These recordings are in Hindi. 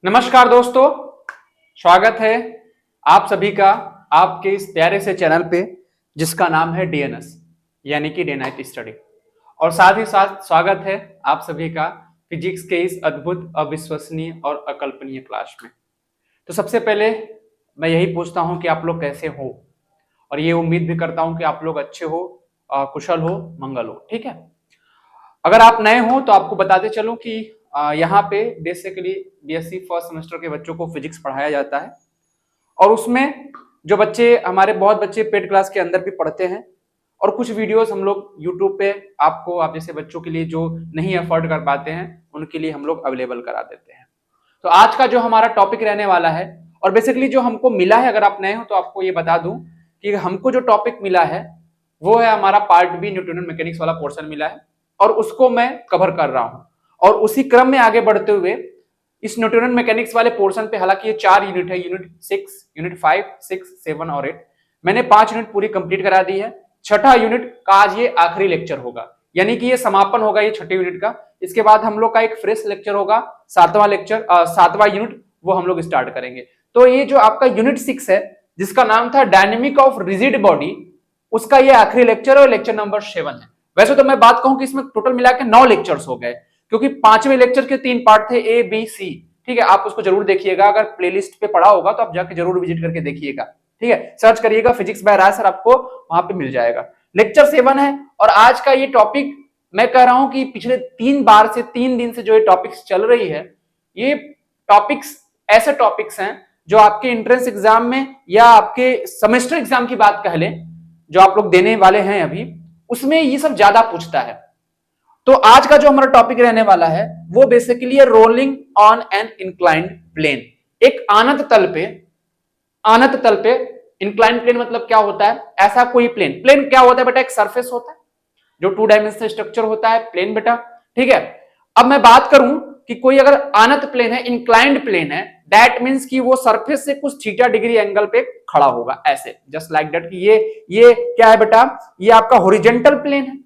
नमस्कार दोस्तों, स्वागत है आप सभी का आपके इस प्यारे से चैनल पे जिसका नाम है डीएनएस यानी कि डे नाइट स्टडी। और साथ ही साथ स्वागत है आप सभी का फिजिक्स के इस अद्भुत, अविश्वसनीय और अकल्पनीय क्लास में। तो सबसे पहले मैं यही पूछता हूं कि आप लोग कैसे हो, और ये उम्मीद भी करता हूं कि आप लोग अच्छे हो, कुशल हो, मंगल हो। ठीक है। अगर आप नए हो तो आपको बताते चलूं कि यहाँ पे बेसिकली बीएससी फर्स्ट सेमेस्टर के बच्चों को फिजिक्स पढ़ाया जाता है, और उसमें जो बच्चे हमारे बहुत बच्चे पेड क्लास के अंदर भी पढ़ते हैं, और कुछ वीडियोस हम लोग यूट्यूब पे आप जैसे बच्चों के लिए जो नहीं अफोर्ड कर पाते हैं उनके लिए हम लोग अवेलेबल करा देते हैं। तो आज का जो हमारा टॉपिक रहने वाला है, और बेसिकली जो हमको मिला है, अगर आप नए हो तो आपको ये बता दूं कि हमको जो टॉपिक मिला है वो है हमारा पार्ट बी, न्यूटन मैकेनिक्स वाला पोर्शन मिला है, और उसको मैं कवर कर रहा हूं। और उसी क्रम में आगे बढ़ते हुए इस न्यूटन मैकेनिक्स वाले पोर्शन पे, हालांकि ये 4 यूनिट है, यूनिट 6, यूनिट 5, 6, 7 और 8, मैंने 5 यूनिट पूरी कंप्लीट करा दी है। छठा यूनिट का आज ये आखिरी लेक्चर होगा, यानी कि ये समापन होगा ये छठे यूनिट का। इसके बाद हम लोग का एक फ्रेश लेक्चर होगा, 7वां लेक्चर, 7वां यूनिट, वो हम लोग स्टार्ट करेंगे। तो ये जो आपका यूनिट 6 है जिसका नाम था डायनेमिक ऑफ रिजिड बॉडी, उसका ये आखिरी लेक्चर और लेक्चर नंबर 7 है। वैसे तो मैं बात कहूं कि इसमें टोटल मिला के 9 लेक्चर्स हो गए, क्योंकि 5वें लेक्चर के 3 पार्ट थे, ए बी सी। ठीक है, आप उसको जरूर देखिएगा, अगर प्लेलिस्ट पे पड़ा होगा तो आप जाके जरूर विजिट करके देखिएगा। ठीक है, सर्च करिएगा फिजिक्स बाय राज सर, आपको वहां पे मिल जाएगा। लेक्चर 7 है, और आज का ये टॉपिक मैं कह रहा हूं कि पिछले 3 दिन से जो ये टॉपिक्स चल रही है, ये टॉपिक्स ऐसे टॉपिक्स हैं जो आपके एंट्रेंस एग्जाम में या आपके सेमेस्टर एग्जाम की बात कह लें जो आप लोग देने वाले हैं अभी, उसमें ये सब ज्यादा पूछता है। तो आज का जो हमारा टॉपिक रहने वाला है वो बेसिकली है rolling on an inclined plane. एक आनत तल पे इंक्लाइंड प्लेन मतलब क्या होता है? ऐसा कोई प्लेन क्या होता है बेटा? एक सरफेस होता है जो 2 डायमेंशनल स्ट्रक्चर होता है, प्लेन बेटा। ठीक है, अब मैं बात करूं कि कोई अगर आनत प्लेन है, इंक्लाइंड प्लेन है, दैट मींस कि वो सरफेस से कुछ थीटा डिग्री एंगल पे खड़ा होगा, ऐसे जस्ट लाइक दैट। कि ये क्या है बेटा? ये आपका हॉरिजॉन्टल प्लेन है।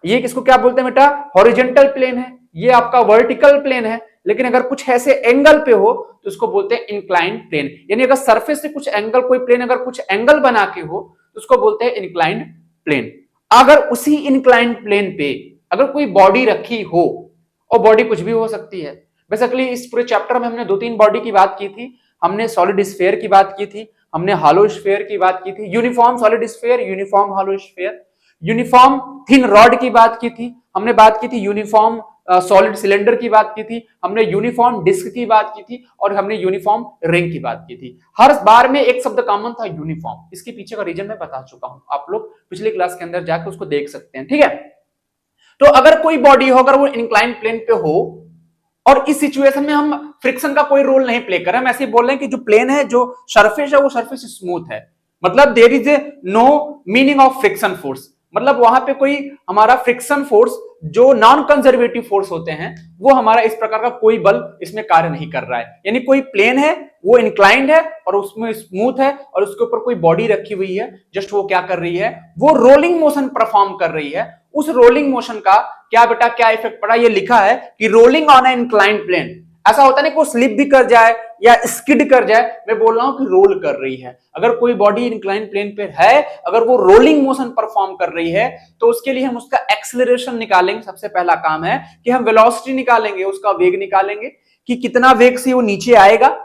ये किसको क्या बोलते हैं बेटा? हॉरिजॉन्टल प्लेन है। ये आपका वर्टिकल प्लेन है, लेकिन अगर कुछ ऐसे एंगल पे हो तो उसको बोलते हैं इंक्लाइंड प्लेन। यानी अगर सरफेस से कुछ एंगल, कोई प्लेन अगर कुछ एंगल बना के हो तो उसको बोलते हैं इंक्लाइंड प्लेन। अगर उसी इंक्लाइंड प्लेन पे अगर कोई बॉडी रखी हो, और बॉडी कुछ भी हो सकती है, बेसिकली इस पूरे चैप्टर में हमने 2-3 बॉडी की बात की थी। हमने सॉलिड स्फीयर की बात की थी, हमने हॉलो स्फीयर की बात की थी, uniform solid sphere, uniform hollow sphere, uniform thin rod की बात की थी, हमने बात की थी यूनिफॉर्म सॉलिड सिलेंडर की बात की थी, हमने यूनिफॉर्म डिस्क की बात की थी, और हमने यूनिफॉर्म रिंग की बात की थी। हर बार में एक शब्द कॉमन था, यूनिफॉर्म। इसके पीछे का रीजन मैं बता चुका हूं, आप लोग पिछली क्लास के अंदर जाकर उसको देख सकते हैं। ठीक है, तो अगर कोई बॉडी हो, अगर वो इंक्लाइंड प्लेन पे हो, और इस सिचुएशन में हम फ्रिक्शन का कोई रोल नहीं प्ले कर रहे, हम ऐसे बोल रहे हैं कि जो प्लेन है, जो सरफेस है, वो सरफेस स्मूथ है, मतलब there is a no meaning of friction force. मतलब वहां पे कोई हमारा फ्रिक्शन फोर्स, जो नॉन कंजर्वेटिव फोर्स होते हैं, वो हमारा इस प्रकार का कोई बल इसमें कार्य नहीं कर रहा है। यानी कोई प्लेन है, वो इंक्लाइंड है और उसमें स्मूथ है, और उसके ऊपर कोई बॉडी रखी हुई है, जस्ट वो क्या कर रही है? वो रोलिंग मोशन परफॉर्म कर रही है। उस रोलिंग मोशन का क्या बेटा, क्या इफेक्ट पड़ा? ये लिखा है कि rolling on an inclined plane. ऐसा होता है ना कि वो स्लिप भी कर जाए या स्किड कर जाए, मैं बोल रहा हूं कि रोल कर रही है। अगर कोई बॉडी इंक्लाइंड प्लेन पे है, अगर वो रोलिंग मोशन परफॉर्म कर रही है, तो उसके लिए हम उसका एक्सेलरेशन निकालेंगे। सबसे पहला काम है कि हम वेलोसिटी निकालेंगे, उसका वेग निकालेंगे कि कितना वेग से वो नीचे आएगा।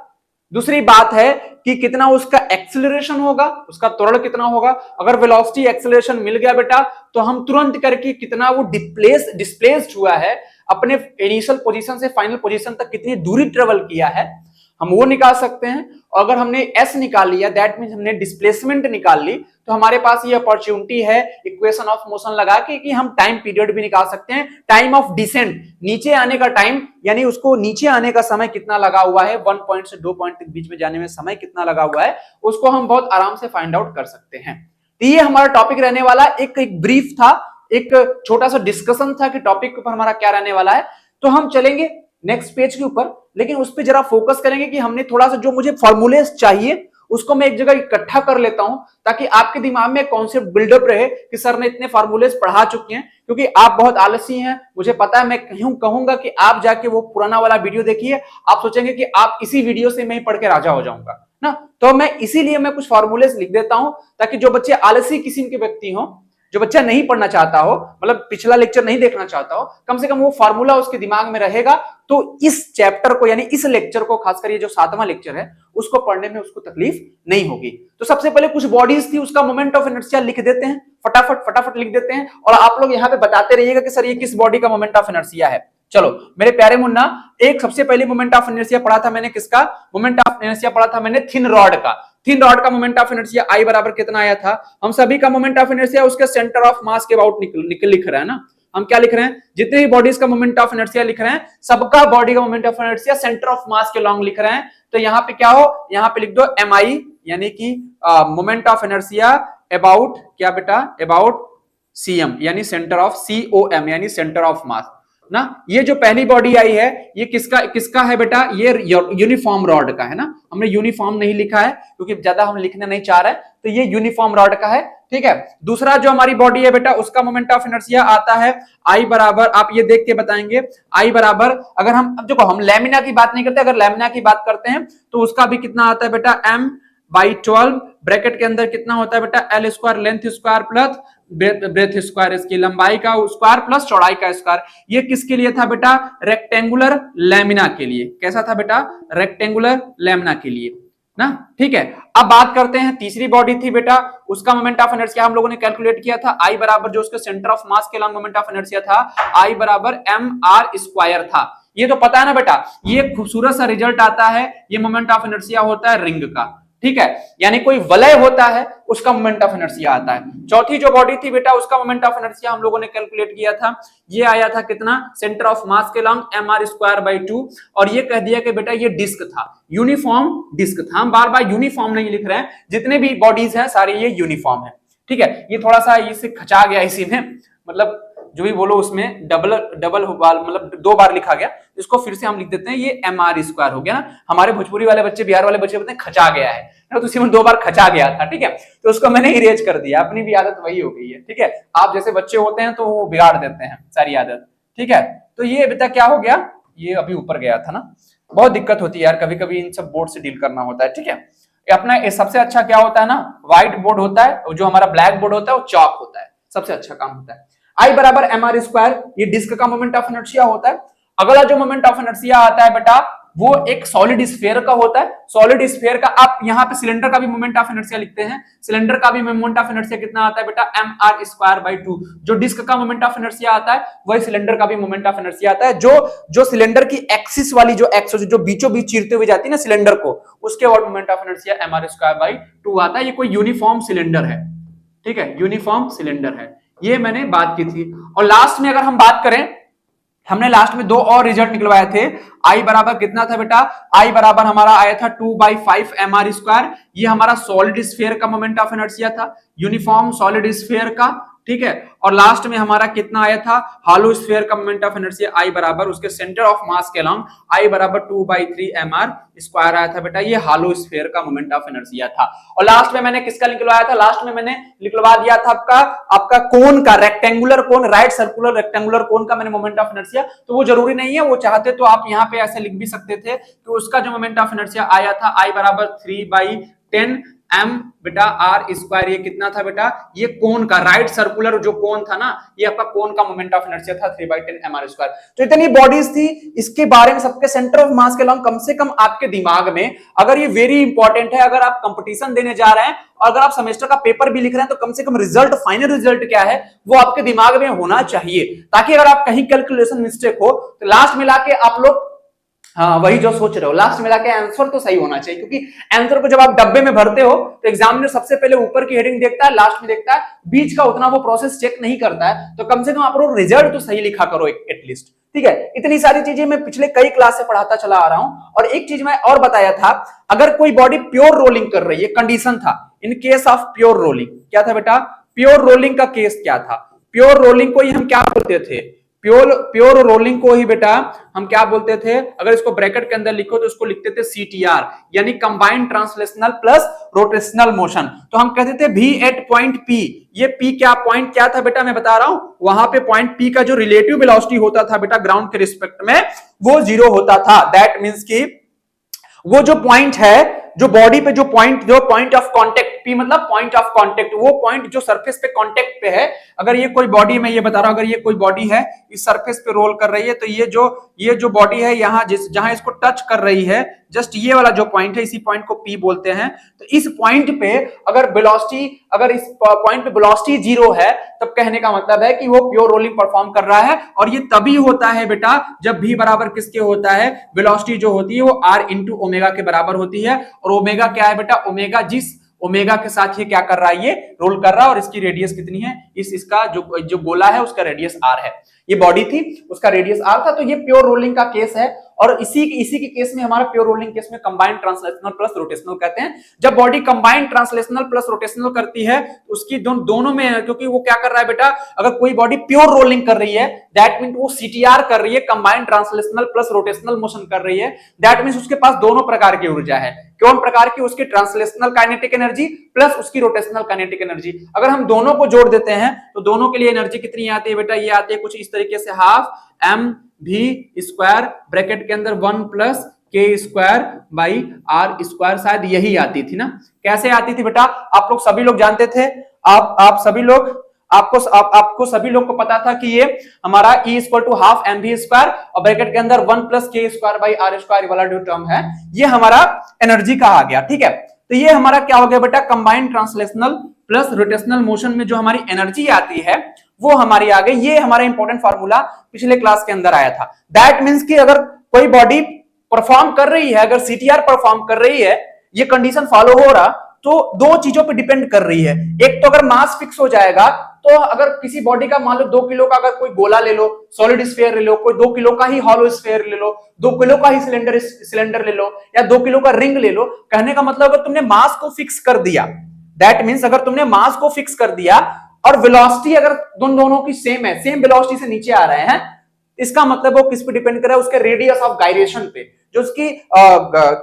दूसरी बात है कि कितना उसका एक्सेलरेशन होगा, उसका त्वरण कितना होगा। अगर वेलोसिटी एक्सेलरेशन मिल गया बेटा, तो हम तुरंत करके कितना वो डिस्प्लेस्ड हुआ है, अपने इनिशियल पोजीशन से फाइनल पोजीशन तक कितनी दूरी ट्रेवल किया है, हम वो निकाल सकते हैं। और अगर हमने एस निकाल लिया, दैट मींस हमने डिस्प्लेसमेंट निकाल ली, तो हमारे पास ये अपॉर्चुनिटी है इक्वेशन ऑफ मोशन लगा के कि हम टाइम पीरियड भी निकाल सकते हैं। टाइम ऑफ डिसेंट, नीचे आने का टाइम, यानी उसको नीचे आने का समय कितना लगा हुआ है, 1 पॉइंट से 2 पॉइंट के बीच में जाने में समय कितना लगा हुआ है, उसको हम बहुत आराम से फाइंड आउट कर सकते हैं। तो ये हमारा टॉपिक रहने वाला, एक ब्रीफ था, एक छोटा सा डिस्कशन था कि टॉपिक के ऊपर हमारा क्या रहने वाला है। तो हम चलेंगे नेक्स्ट पेज के ऊपर, लेकिन उस पर जरा फोकस करेंगे कि हमने थोड़ा सा जो मुझे फॉर्मूलेस चाहिए उसको मैं एक जगह इकट्ठा कर लेता हूं ताकि आपके दिमाग में कॉन्सेप्ट बिल्डअप रहे कि सर ने इतने फार्मूले पढ़ा चुके हैं। क्योंकि आप बहुत आलसी हैं, मुझे पता है, मैं कहूंगा कि आप जाके वो पुराना वाला वीडियो देखिए, आप सोचेंगे कि आप इसी वीडियो से मैं ही पढ़ के राजा हो जाऊंगा ना। तो मैं इसीलिए मैं कुछ फार्मूले लिख देता हूं ताकि जो बच्चे आलसी किस्म के व्यक्ति हों, जो बच्चा नहीं पढ़ना चाहता हो, मतलब पिछला लेक्चर नहीं देखना चाहता हो, कम से कम वो फार्मूला उसके दिमाग में रहेगा। तो इस चैप्टर को यानी इस लेक्चर को, खासकर ये जो 7वां लेक्चर है, उसको पढ़ने में उसको तकलीफ नहीं होगी। तो सबसे पहले कुछ बॉडीज थी, उसका मोमेंट ऑफ इनर्शिया लिख देते हैं, फटाफट लिख देते हैं। और आप लोग यहाँ पे बताते रहिएगा कि सर ये किस बॉडी का मोमेंट ऑफ इनर्शिया है। चलो मेरे प्यारे मुन्ना, एक सबसे पहले मोमेंट ऑफ इनर्शिया पढ़ा था मैंने, किसका मोमेंट ऑफ इनर्शिया पढ़ा था मैंने? थिन रॉड का। थिन रॉड का मोमेंट ऑफ इनर्शिया आई बराबर कितना आया था? हम सभी का मोमेंट ऑफ इनर्शिया उसके सेंटर ऑफ मास के अबाउट लिख रहे हैं ना। हम क्या लिख रहे हैं? जितने भी बॉडीज का मोमेंट ऑफ इनर्शिया लिख रहे हैं, सबका बॉडी का moment of inertia centre of mass के लॉन्ग लिख रहे हैं। तो यहाँ पे क्या हो, यहाँ पे लिख दो MI, यानी कि मोमेंट ऑफ इनर्शिया अबाउट क्या बेटा? अबाउट CM, यानी सेंटर ऑफ COM, यानी सेंटर ऑफ मास ना। ये जो पहली बॉडी आई है, ये किसका है बेटा? ये यूनिफॉर्म रॉड का है ना। हमने यूनिफॉर्म नहीं लिखा है क्योंकि ज्यादा हम लिखने नहीं चाह रहे, तो ये यूनिफॉर्म रॉड का है, ठीक है। दूसरा जो हमारी बॉडी है बेटा, उसका मोमेंट ऑफ इनर्शिया आता है I बराबर, आप ये देख के बताएंगे, I बराबर, अगर हम अब देखो, हम लैमिना की बात नहीं करते, अगर लैमिना की बात करते हैं तो उसका भी कितना आता है बेटा? M/12, ब्रैकेट के अंदर कितना होता है बेटा? L square length square plus breadth square, इसकी लंबाई का स्क्वायर प्लस चौड़ाई का स्क्वायर। ये किसके लिए था बेटा? रेक्टेंगुलर लैमिना के लिए। कैसा था बेटा? रेक्टेंगुलर लैमिना के लिए ना, ठीक है। अब बात करते हैं तीसरी बॉडी थी बेटा, उसका मोमेंट ऑफ इनर्शिया हम लोगों ने कैलकुलेट किया था I बराबर, जो उसके सेंटर ऑफ मास के लॉन्ग मोमेंट ऑफ इनर्शिया था, I बराबर mr स्क्वायर था। ये तो पता है ना बेटा, ये खूबसूरत सा रिजल्ट आता है, ये मोमेंट ऑफ इनर्शिया होता है रिंग का, ठीक है। यानी कोई वलय होता है, उसका मोमेंट ऑफ इनर्शिया आता है। चौथी जो बॉडी थी बेटा, उसका मोमेंट ऑफ इनर्शिया हम लोगों ने कैलकुलेट किया था, ये आया था कितना? सेंटर ऑफ मास के लॉन्ग mr स्क्वायर बाई 2। और ये कह दिया कि बेटा ये डिस्क था, यूनिफॉर्म डिस्क था। हम बार बार यूनिफॉर्म नहीं लिख रहे हैं, जितने भी बॉडीज हैं सारे ये यूनिफॉर्म है, ठीक है। ये थोड़ा सा इसे खचा गया इसी में, मतलब जो भी बोलो उसमें डबल मतलब 2 बार लिखा गया, इसको फिर से हम लिख देते हैं, ये mr स्क्वायर हो गया ना। हमारे भोजपुरी वाले बच्चे, बिहार वाले बच्चे बोलते हैं खचा गया है ना, तो उसी में 2 बार खचा गया था, ठीक है। तो उसको मैंने इरेज कर दिया, अपनी भी आदत वही हो गई है, ठीक है। आप जैसे बच्चे होते हैं तो वो बिगाड़ देते हैं सारी आदत, ठीक है। तो ये बेटा क्या हो गया? ये अभी ऊपर गया था ना, बहुत दिक्कत होती है यार, कभी कभी इन सब बोर्ड से डील करना होता है, ठीक है। अपना सबसे अच्छा क्या होता है ना, व्हाइट बोर्ड होता है, जो हमारा ब्लैक बोर्ड होता है वो चॉक होता है, सबसे अच्छा काम होता है। I बराबर mr स्क्वायर, ये डिस्क का मोमेंट ऑफ इनर्शिया होता है। अगला जो मोमेंट ऑफ इनर्शिया आता है बेटा, वो एक सॉलिड स्फीयर का होता है। सॉलिड स्फीयर का, आप यहाँ पे सिलेंडर का भी मोमेंट ऑफ इनर्शिया लिखते हैं, सिलेंडर का भी मोमेंट ऑफ इनर्शिया कितना आता है बेटा? mr square by 2। जो डिस्क का मोमेंट ऑफ इनर्शिया आता है, वही सिलेंडर का भी मोमेंट ऑफ इनर्शिया आता है। जो सिलेंडर की एक्सिस वाली जो एक्सिस जो बीचों बीच चीरते हुए जाती है ना सिलेंडर को, उसके बाद moment of inertia mr square by 2 आता है। ये कोई यूनिफॉर्म सिलेंडर है, ठीक है, यूनिफॉर्म सिलेंडर है, ये मैंने बात की थी। और लास्ट में अगर हम बात करें, हमने लास्ट में 2 और रिजल्ट निकलवाए थे। I बराबर कितना था बेटा? I बराबर हमारा आया था 2/5 mr स्क्वायर। ये हमारा सॉलिड स्फीयर का मोमेंट ऑफ इनर्शिया था, यूनिफॉर्म सॉलिड स्फीयर का, ठीक है। और लास्ट में हमारा कितना आया था? हॉलो स्फीयर का मोमेंट ऑफ इनर्शिया I बराबर उसके सेंटर ऑफ मास के अलॉन्ग I बराबर 2/3 mr स्क्वायर आया था बेटा, ये हॉलो स्फीयर का मोमेंट ऑफ इनर्शिया था। और लास्ट में मैंने किसका निकलवाया था? लास्ट में मैंने निकलवा दिया था आपका कोन का, रेक्टेंगुलर कोन, राइट सर्कुलर रेक्टेंगुलर कोन का मैंने मोमेंट ऑफ इनर्शिया। तो वो जरूरी नहीं है, वो चाहते तो आप यहाँ पे ऐसे लिख भी सकते थे कि उसका जो मोमेंट ऑफ इनर्शिया आया था I बराबर 3/10 m बेटा r स्क्वायर। ये कितना था बेटा? ये कोन का, राइट सर्कुलर जो कोन था ना, ये आपका कोन का मोमेंट ऑफ इनर्शिया था 3/10 mr स्क्वायर। तो इतनी बॉडीज थी, इसके बारे में सबके सेंटर ऑफ मास के अलॉन्ग कम से कम आपके दिमाग में, अगर ये वेरी इंपॉर्टेंट है, अगर आप कंपटीशन देने जा रहे हैं और अगर आप सेमेस्टर का पेपर भी लिख रहे हैं, तो कम से कम रिजल्ट, फाइनल रिजल्ट क्या है वो आपके दिमाग में होना चाहिए, ताकि अगर आप कहीं कैलकुलेशन मिस्टेक हो तो लास्ट मिला के आप लोग हाँ वही जो सोच रहे हो, लास्ट में जाके आंसर तो सही होना चाहिए। क्योंकि आंसर को जब आप डब्बे में भरते हो तो एग्जामिनर सबसे पहले ऊपर की हेडिंग देखता है, लास्ट में देखता है, बीच का उतना वो प्रोसेस चेक नहीं करता है। तो कम से कम आप लोग रिजल्ट तो सही लिखा करो एटलीस्ट, ठीक है। इतनी सारी चीजें मैं पिछले कई क्लास से पढ़ाता चला आ रहा हूं। और एक चीज मैं और बताया था, अगर कोई बॉडी प्योर रोलिंग कर रही है, कंडीशन था in case of pure rolling, क्या था बेटा? प्योर रोलिंग का केस क्या था? प्योर रोलिंग को ही हम क्या बोलते थे? प्योर रोलिंग को ही बेटा हम क्या बोलते थे, अगर इसको ब्रैकेट के अंदर लिखो तो इसको लिखते थे CTR, यानी combined translational plus rotational motion. तो हम कहते थे V एट पॉइंट P, ये P क्या पॉइंट क्या था बेटा, मैं बता रहा हूं, वहां पे पॉइंट P का जो रिलेटिव वेलोसिटी होता था बेटा ग्राउंड के रिस्पेक्ट में, वो 0 होता था। दैट मींस कि वो जो पॉइंट है, जो बॉडी पे जो पॉइंट ऑफ कांटेक्ट, P मतलब पॉइंट ऑफ कांटेक्ट, वो पॉइंट जो सरफेस पे कांटेक्ट पे है, अगर ये कोई बॉडी, मैं ये बता रहा हूं, अगर ये कोई बॉडी है इस सरफेस पे रोल कर रही है, तो ये जो बॉडी है यहां जहां इसको टच कर रही है, जस्ट ये वाला जो पॉइंट है, इसी पॉइंट को P बोलते हैं। तो इस पॉइंट पे अगर इस पॉइंट पे वेलोसिटी 0 है, तब कहने का मतलब है कि वो प्योर रोलिंग परफॉर्म कर रहा है। और ये तभी होता है बेटा जब V बराबर किसके होता है, वेलोसिटी जो होती है वो R इंटू ओमेगा के बराबर होती है। और ओमेगा क्या है बेटा, ओमेगा जिस ओमेगा के साथ ये क्या कर रहा है, ये रोल कर रहा है, और इसकी रेडियस कितनी है, इसका जो गोला है उसका रेडियस R है। ये बॉडी थी, उसका रेडियस R था। तो ये प्योर रोलिंग का केस है। और इसी के केस में, हमारा प्योर रोलिंग केस में कंबाइंड ट्रांसलेशनल प्लस रोटेशनल कहते हैं। जब body combined translational plus rotational करती है तो उसकी दोनों में, क्योंकि वो क्या कर रहा है बेटा, अगर कोई बॉडी प्योर रोलिंग कर रही है दैट मीन वो CTR कर रही है, combined translational plus rotational motion कर रही है, दैट मीन उसके पास दोनों प्रकार की ऊर्जा है। कौन प्रकार की, उसकी ट्रांसलेशनल काइनेटिक एनर्जी प्लस उसकी रोटेशनल काइनेटिक एनर्जी। अगर हम दोनों को जोड़ देते हैं तो दोनों के लिए एनर्जी कितनी आती है बेटा, ये आती है कुछ इस तरीके से, हाफ mv स्क्वायर ब्रैकेट के अंदर 1 plus k square by r square, शायद यही आती थी ना। कैसे आती थी बेटा, आप लोग सभी लोग जानते थे, आप सभी लोग, आपको सभी लोग को पता था कि ये हमारा E equal to half mv square और ब्रैकेट के अंदर 1 plus k square by r square वाला जो टर्म है, ये हमारा एनर्जी का आ गया। ठीक है, तो ये हमारा क्या हो गया बेटा, combined translational plus rotational motion में जो हमारी एनर्जी आती है वो हमारी आ गई। ये हमारा इंपॉर्टेंट फार्मूला पिछले क्लास के अंदर आया था। दैट मींस कि अगर कोई बॉडी परफॉर्म कर रही है, अगर CTR परफॉर्म कर रही है, ये कंडीशन फॉलो हो रहा, तो दो चीजों पे डिपेंड कर रही है। एक तो अगर मास फिक्स हो जाएगा, तो अगर किसी बॉडी का मान लो 2 किलो का अगर कोई गोला ले लो, सॉलिड स्फीयर ले लो, कोई 2 किलो का ही हॉलो स्फीयर ले लो, 2 किलो का ही सिलेंडर ले लो, या 2 किलो का रिंग ले लो, कहने का मतलब अगर तुमने मास को फिक्स कर दिया, दैट मींस अगर तुमने मास को फिक्स कर दिया और वेलोसिटी अगर दोनों की सेम है, सेम वेलोसिटी से नीचे आ रहे हैं, इसका मतलब वो किस पे डिपेंड कर रहा है, उसके रेडियस ऑफ गायरेशन पे, जो उसकी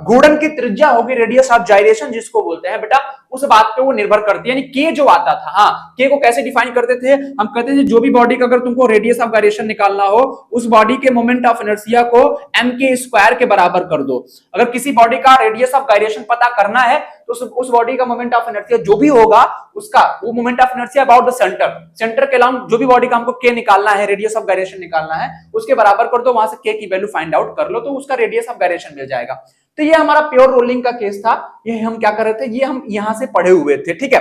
घूर्णन की त्रिज्या होगी, रेडियस ऑफ जाइरेशन जिसको बोलते हैं बेटा, उस बात पे वो निर्भर करती है। यानी के जो आता था, हाँ, के को कैसे डिफाइन करते थे, हम कहते थे जो भी बॉडी का अगर तुमको रेडियस ऑफ गायरेशन निकालना हो, उस बॉडी के मोमेंट ऑफ इनर्शिया को mk स्क्वायर के बराबर कर दो। अगर किसी बॉडी का रेडियस ऑफ गायरेशन पता करना है तो उस बॉडी का मोमेंट ऑफ इनर्शिया जो भी होगा, उसका वो moment of inertia about the centre के अलाउंड जो भी बॉडी का हमको के निकालना है, रेडियस ऑफ गायरेशन निकालना है, उसके बराबर कर दो, वहां से के की वैल्यू फाइंड आउट कर लो, तो उसका रेडियस ऑफ गायरेशन मिल जाएगा। तो ये हमारा प्योर रोलिंग का केस था। ये हम क्या कर रहे थे, ये हम यहां से पढ़े हुए थे। ठीक है,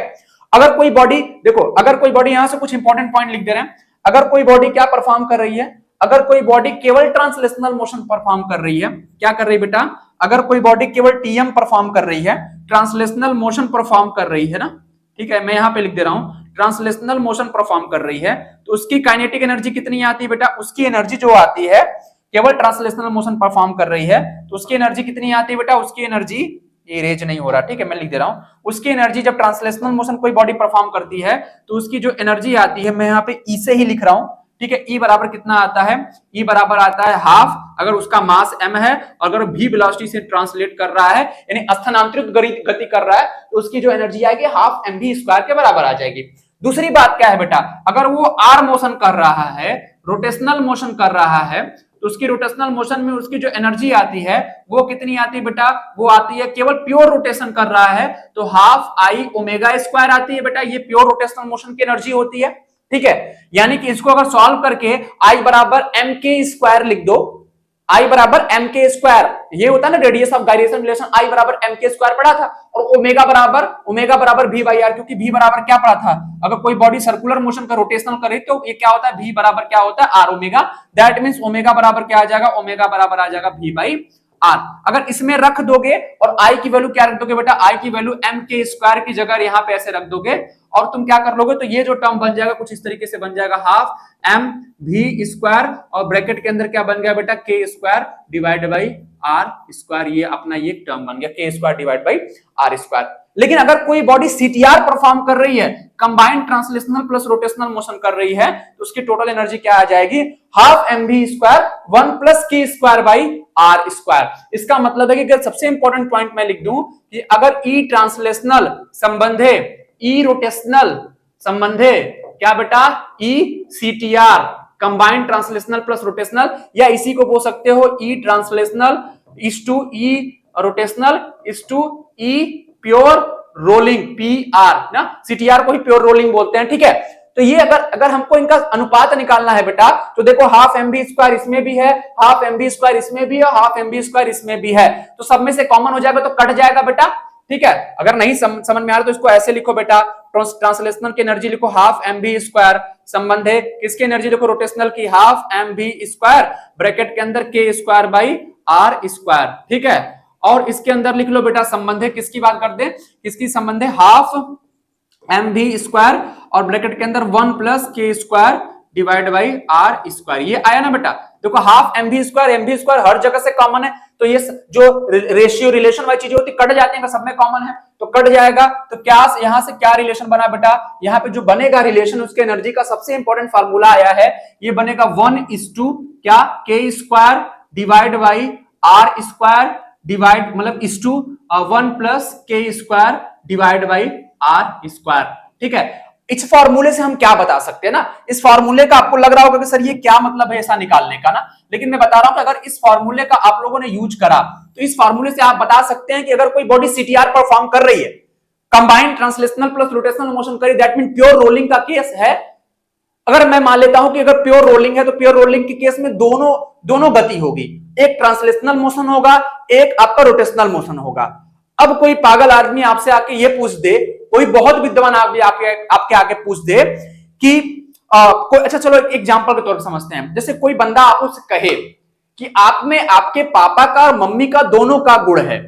अगर कोई बॉडी, देखो अगर कोई बॉडी, यहां से कुछ इंपॉर्टेंट पॉइंट लिख दे रहे हैं, अगर कोई बॉडी क्या परफॉर्म कर रही है, अगर कोई बॉडी केवल ट्रांसलेशनल मोशन परफॉर्म कर रही है, क्या कर रही है बेटा, अगर कोई बॉडी केवल टीएम परफॉर्म कर रही है, ट्रांसलेशनल मोशन परफॉर्म कर रही है ना, ठीक है, मैं यहां पे लिख दे रहा हूं, ट्रांसलेशनल मोशन परफॉर्म कर रही है, तो उसकी काइनेटिक एनर्जी कितनी आती है बेटा, उसकी एनर्जी जो आती है, केवल ट्रांसलेशनल मोशन परफॉर्म कर रही है तो उसकी एनर्जी कितनी आती है बेटा, उसकी एनर्जी, ये इरेज नहीं हो रहा, ठीक है, मैं लिख दे रहा हूं, उसकी एनर्जी जब ट्रांसलेशनल मोशन कोई बॉडी परफॉर्म करती है तो उसकी जो एनर्जी आती है, मैं यहाँ पे ई से ही लिख रहा हूं, ठीक है, ई बराबर कितना आता है, ई बराबर आता है हाफ, अगर उसका मास m है, अगर v वेलोसिटी से ट्रांसलेट कर रहा है, यानी स्थानांतरित गति कर रहा है, तो उसकी जो एनर्जी आएगी हाफ mv स्क्वायर के बराबर आ जाएगी। दूसरी बात क्या है बेटा, अगर वो r मोशन कर रहा है, रोटेशनल मोशन कर रहा है, तो उसकी रोटेशनल मोशन में उसकी जो एनर्जी आती है वो कितनी आती है बेटा, वो आती है, केवल प्योर रोटेशन कर रहा है तो हाफ आई ओमेगा स्क्वायर आती है बेटा, ये प्योर रोटेशनल मोशन की एनर्जी होती है। ठीक है, यानी कि इसको अगर सॉल्व करके I बराबर एम के स्क्वायर लिख दो, I बराबर एम के स्क्वायर, ये होता है ना radius of gyration relation, I बराबर एम के स्क्वायर पढ़ा था, और ओमेगा बराबर v बाई आर, क्योंकि v बराबर क्या पढ़ा था, अगर कोई बॉडी सर्कुलर मोशन का रोटेशनल करे तो ये क्या होता है, v बराबर क्या होता है, r omega, that means omega बराबर क्या आ जाएगा, ओमेगा बराबर आ जाएगा v बाई आर। अगर इसमें रख दोगे और I की वैल्यू क्या रख दोगे बेटा, I की वैल्यू एम के स्क्वायर की जगह यहाँ पे ऐसे रख दोगे, और तुम क्या कर लोगे, तो ये जो टर्म बन जाएगा कुछ इस तरीके से बन जाएगा, हाफ एम वी स्क्वायर और ब्रैकेट के अंदर क्या बन गया बेटा, के square divide by are square. ये अपना ये टर्म बन गया k square divide by are square. लेकिन अगर कोई बॉडी सीटीआर परफॉर्म कर रही है, combined translational plus rotational motion कर रही है, तो उसकी टोटल एनर्जी क्या आ जाएगी, half m v square 1 plus के स्क्वायर बाई आर स्क्वायर। इसका मतलब है कि सबसे इंपॉर्टेंट पॉइंट मैं लिख दूं कि अगर ई ट्रांसलेशनल संबंधे ई रोटेशनल संबंधे क्या बेटा, E CTR combined translational plus rotational, या इसी को बोल सकते हो E translational is to E rotational is to E pure rolling, PR ना, सीटीआर को ही प्योर रोलिंग बोलते हैं, ठीक है। तो ये अगर हमको इनका अनुपात निकालना है बेटा, तो देखो हाफ एम बी स्क्वायर इसमें भी है, हाफ एम बी स्क्वायर इसमें भी है, हाफ एम बी स्क्वायर इसमें भी है, तो सब में से कॉमन हो जाएगा तो कट जाएगा बेटा, ठीक है। अगर नहीं समझ में आ रहा तो इसको ऐसे लिखो बेटा, ट्रांसलेशनल की एनर्जी लिखो हाफ एम बी स्क्वायर, संबंध है किसकी एनर्जी लिखो, रोटेशनल की, half m v square bracket के अंदर के स्क्वायर बाई आर स्क्वायर, ठीक है। और इसके अंदर लिख लो बेटा संबंध है किसकी बात करते हैं, किसकी संबंध है, हाफ एम वी स्क्वायर और ब्रैकेट के अंदर 1 प्लस के square divide by are square. ये आया ना बेटा, देखो हाफ एम वी स्क्वायर हर जगह से कॉमन है, तो ये जो रेशियो रिलेशन वाली चीजें होती कट जाती हैं, सब में कॉमन है तो कट जाएगा। तो क्या यहां से क्या रिलेशन बना बेटा, यहाँ पे जो बनेगा रिलेशन उसके एनर्जी का सबसे इंपॉर्टेंट फार्मूला आया है, ये बनेगा 1:2 क्या, k square divide by are square divide मतलब इस टू 1 प्लस के square divide by are square, ठीक है। इस फॉर्मूले से हम क्या बता सकते हैं ना, इस फॉर्मूले का आपको लग रहा होगा कि सर ये क्या मतलब है ऐसा निकालने का ना, लेकिन मैं बता रहा हूं कि अगर इस फॉर्मूले का आप लोगों ने यूज करा तो इस फॉर्मूले से आप बता सकते हैं कि अगर कोई बॉडी सीटीआर परफॉर्म कर रही है, combined translational plus rotational motion करी, दैट मीन प्योर रोलिंग का केस है। अगर मैं मान लेता हूं कि अगर प्योर रोलिंग है तो प्योर रोलिंग के केस में दोनों गति होगी, एक ट्रांसलेशनल मोशन होगा, एक आपका रोटेशनल मोशन होगा। अब कोई पागल आदमी आपसे आके ये पूछ दे, कोई बहुत विद्वान आदमी आपके आके पूछ दे कि कोई, अच्छा चलो एक एग्जांपल के तौर पर समझते हैं, जैसे कोई बंदा आपसे कहे कि आप में आपके पापा का और मम्मी का दोनों का गुण है,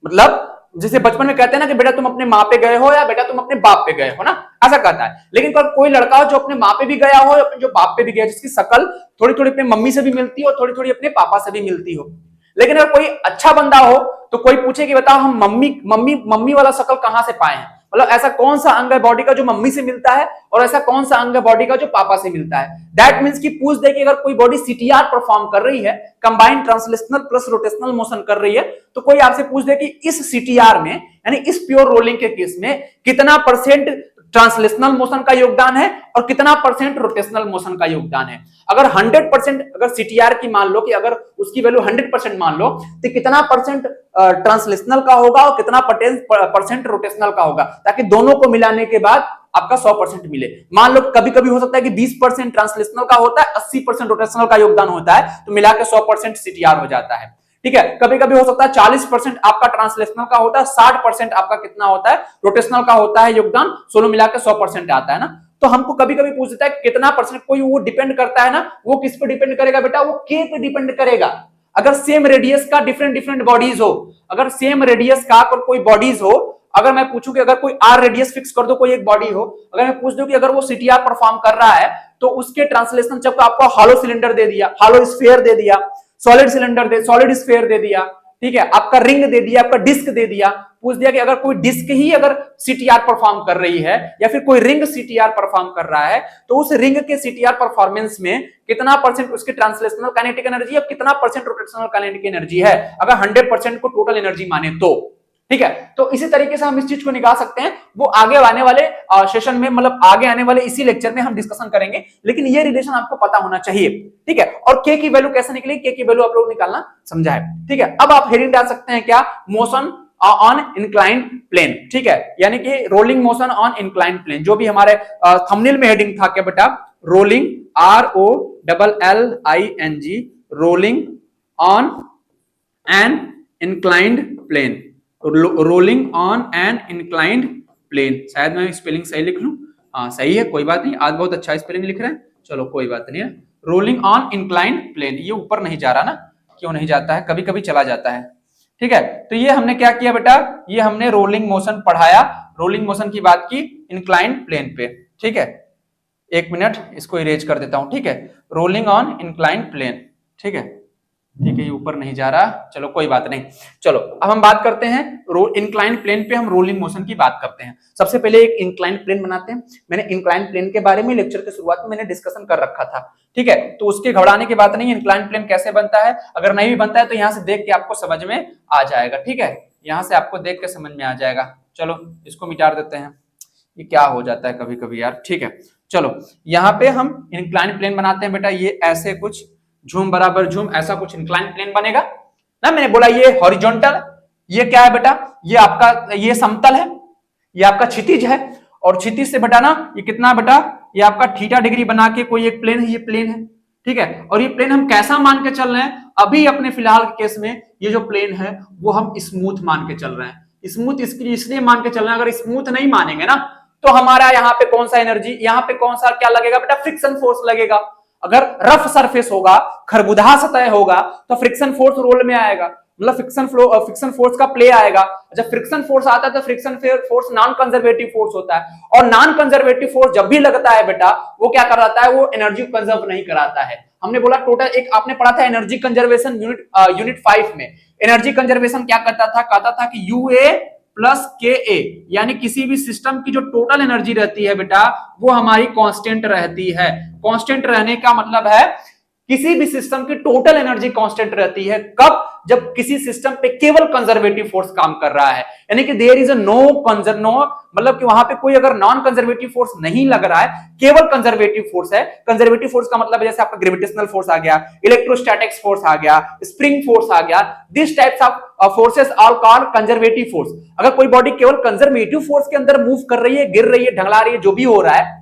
मतलब जैसे बचपन में कहते हैं ना कि बेटा तुम अपने माँ पे गए हो या बेटा तुम अपने बाप पे गए हो ना, ऐसा कहता है। लेकिन कोई लड़का हो जो अपने माँ पे भी गया हो, अपने जो बाप पे भी गया, जिसकी शक्ल थोड़ी थोड़ी अपने मम्मी से भी मिलती हो, थोड़ी थोड़ी अपने पापा से भी मिलती हो, लेकिन अगर कोई अच्छा बंदा हो तो कोई पूछे कि बताओ हम मम्मी वाला शक्ल कहां से पाए हैं, मतलब ऐसा कौन सा अंग है बॉडी का जो मम्मी से मिलता है और ऐसा कौन सा अंग है बॉडी का जो पापा से मिलता है। दैट मींस कि पूछ दे कि अगर कोई बॉडी सीटीआर परफॉर्म कर रही है, combined translational plus rotational motion कर रही है, तो कोई आपसे पूछ दे कि इस सीटीआर में यानी इस प्योर रोलिंग के केस में कितना परसेंट ट्रांसलेशनल मोशन का योगदान है और कितना परसेंट रोटेशनल मोशन का योगदान है। अगर 100% अगर सीटीआर की मान लो कि अगर उसकी वैल्यू 100% मान लो, तो कितना परसेंट ट्रांसलेशनल का होगा और कितना परसेंट रोटेशनल का होगा, ताकि दोनों को मिलाने के बाद आपका 100% मिले। मान लो कभी कभी हो सकता है कि 20% ट्रांसलेशनल का होता है, 80% रोटेशनल का योगदान होता है, तो मिला के 100% सीटीआर हो जाता है, ठीक है। कभी कभी हो सकता है 40% आपका ट्रांसलेशनल का होता है, 60% आपका कितना होता है रोटेशनल का होता है योगदान, 16 मिला के 100% आता है ना। तो हमको कभी कभी पूछ देता है कितना परसेंट, कोई वो डिपेंड करता है ना, वो किस पे डिपेंड करेगा बेटा, वो के पे डिपेंड करेगा। अगर सेम रेडियस का डिफरेंट बॉडीज हो, अगर सेम रेडियस का कोई बॉडीज हो, अगर मैं पूछूं कि अगर कोई आर रेडियस फिक्स कर दो कोई एक बॉडी हो, अगर मैं पूछ दूं कि अगर वो सीटीआर परफॉर्म कर रहा है तो उसके ट्रांसलेशन जब आपको हॉलो सिलेंडर दे दिया, हॉलो स्फीयर दे दिया, सॉलिड सिलेंडर दे, सॉलिड स्फीयर दे दिया, ठीक है, आपका रिंग दे दिया, आपका डिस्क दे दिया, पूछ दिया कि अगर कोई डिस्क ही अगर सीटीआर परफॉर्म कर रही है या फिर कोई रिंग सीटीआर परफॉर्म कर रहा है, तो उस रिंग के सीटीआर परफॉर्मेंस में कितना परसेंट उसकी ट्रांसलेशनल काइनेटिक एनर्जी और कितना परसेंट रोटेशनल काइनेटिक एनर्जी है, अगर 100% को टोटल एनर्जी माने तो, ठीक है। तो इसी तरीके से हम इस चीज को निकाल सकते हैं, वो आगे आने वाले सेशन में, मतलब आगे आने वाले इसी लेक्चर में हम डिस्कशन करेंगे, लेकिन ये रिलेशन आपको पता होना चाहिए, ठीक है। और के की वैल्यू कैसे निकली, के की वैल्यू आप लोग निकालना समझा है, ठीक है। अब आप हेडिंग डाल सकते हैं क्या, मोशन ऑन इंक्लाइंड प्लेन, ठीक है, यानी कि rolling motion on inclined plane, जो भी हमारे थंबनेल में हेडिंग था क्या बेटा, rolling ROLLING, rolling on an inclined plane, rolling on an inclined plane. शायद मैं स्पेलिंग सही लिख लूं, हाँ सही है, कोई बात नहीं, आज बहुत अच्छा स्पेलिंग लिख रहे हैं, चलो कोई बात नहीं है। रोलिंग ऑन इंक्लाइंड प्लेन, ये ऊपर नहीं जा रहा ना, क्यों नहीं जाता है, कभी कभी चला जाता है, ठीक है। तो ये हमने क्या किया बेटा, ये हमने रोलिंग मोशन पढ़ाया, रोलिंग मोशन की बात की इंक्लाइंड प्लेन पे, ठीक है। एक मिनट इसको इरेज कर देता हूं, ठीक है। रोलिंग ऑन इंक्लाइंड प्लेन, ठीक है, ठीक है, ये ऊपर नहीं जा रहा, चलो कोई बात नहीं। चलो अब हम बात करते हैं इंक्लाइंड प्लेन पे हम रोलिंग मोशन की बात करते हैं। सबसे पहले एक इंक्लाइंड प्लेन बनाते हैं। मैंने इंक्लाइंड प्लेन के बारे में लेक्चर के शुरुआत में मैंने डिस्कशन कर रखा था, ठीक है, तो उसके घबराने की बात नहीं। इंक्लाइंड प्लेन कैसे बनता है, अगर नहीं भी बनता है तो यहां से देख के आपको समझ में आ जाएगा, ठीक है, यहां से आपको देख के समझ में आ जाएगा। चलो इसको मिटा देते हैं, ये क्या हो जाता है कभी कभी यार, ठीक है। चलो यहाँ पे हम इंक्लाइंड प्लेन बनाते हैं बेटा, ये ऐसे कुछ झूम बराबर झूम ऐसा कुछ इंक्लाइंड प्लेन बनेगा ना। मैंने बोला ये हॉरिजॉन्टल, ये क्या है बेटा, ये आपका ये समतल है, ये आपका क्षितिज है, और क्षितिज से बेटा ना ये कितना बेटा, ये आपका थीटा डिग्री बना के कोई एक प्लेन है, ये प्लेन है, ठीक है। और ये प्लेन हम कैसा मान के चल रहे हैं, अभी अपने फिलहाल के केस में ये जो प्लेन है वो हम स्मूथ मान के चल रहे हैं। स्मूथ इसलिए मान के चल रहे हैं, अगर स्मूथ नहीं मानेंगे ना तो हमारा यहाँ पे कौन सा एनर्जी, यहाँ पे कौन सा क्या लगेगा बेटा, फ्रिक्शन फोर्स लगेगा। अगर रफ सरफेस होगा, खरबुदा सतह होगा तो फ्रिक्शन फोर्स रोल में आएगा, मतलब फ्रिक्शन फोर्स का प्ले आएगा। जब फ्रिक्शन फोर्स आता है तो friction force non conservative force होता है, और नॉन कंजर्वेटिव फोर्स जब भी लगता है बेटा वो क्या कराता है, वो एनर्जी कंजर्व नहीं कराता है। हमने बोला टोटल, एक आपने पढ़ा था एनर्जी कंजर्वेशन यूनिट 5 में। एनर्जी कंजर्वेशन क्या करता था, कहता था कि यूए प्लस के ए, यानी किसी भी सिस्टम की जो टोटल एनर्जी रहती है बेटा वो हमारी कांस्टेंट रहती है। कांस्टेंट रहने का मतलब है किसी भी सिस्टम की टोटल एनर्जी कांस्टेंट रहती है, कब, जब किसी सिस्टम पे केवल कंजर्वेटिव फोर्स काम कर रहा है, यानी कि देयर इज अ नो मतलब कि वहां पे कोई अगर नॉन कंजर्वेटिव फोर्स नहीं लग रहा है, केवल कंजर्वेटिव फोर्स है। कंजर्वेटिव फोर्स का मतलब जैसे आपका ग्रेविटेशनल फोर्स आ गया, इलेक्ट्रोस्टैटिक्स फोर्स आ गया, स्प्रिंग फोर्स आ गया, this types of forces are called conservative force. अगर कोई बॉडी केवल कंजर्वेटिव फोर्स के अंदर मूव कर रही है, गिर रही है, ढंगला रही है, जो भी हो रहा है,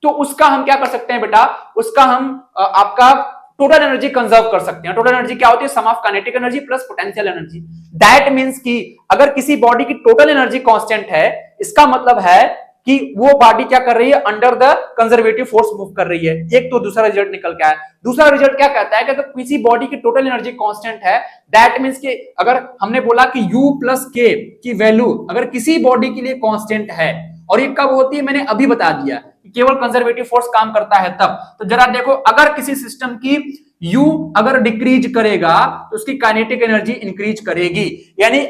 तो उसका हम क्या कर सकते हैं बेटा, उसका हम आपका टोटल एनर्जी कंजर्व कर सकते हैं। टोटल एनर्जी क्या होती है, sum of kinetic energy plus potential energy. That means कि अगर किसी बॉडी की टोटल एनर्जी कांस्टेंट है, इसका मतलब है कि वो बॉडी क्या कर रही है, under the conservative force move कर रही है। एक तो दूसरा रिजल्ट निकल के आया। दूसरा रिजल्ट क्या कहता है कि अगर किसी बॉडी की टोटल एनर्जी कांस्टेंट है, दैट मींस कि अगर हमने बोला कि U प्लस K की वैल्यू अगर किसी बॉडी के लिए कांस्टेंट है, और ये कब होती है मैंने अभी बता दिया, केवल कंजर्वेटिव फोर्स काम करता है तब। तो जरा देखो, अगर किसी सिस्टम की U अगर डिक्रीज करेगा तो उसकी काइनेटिक एनर्जी इंक्रीज करेगी, यानी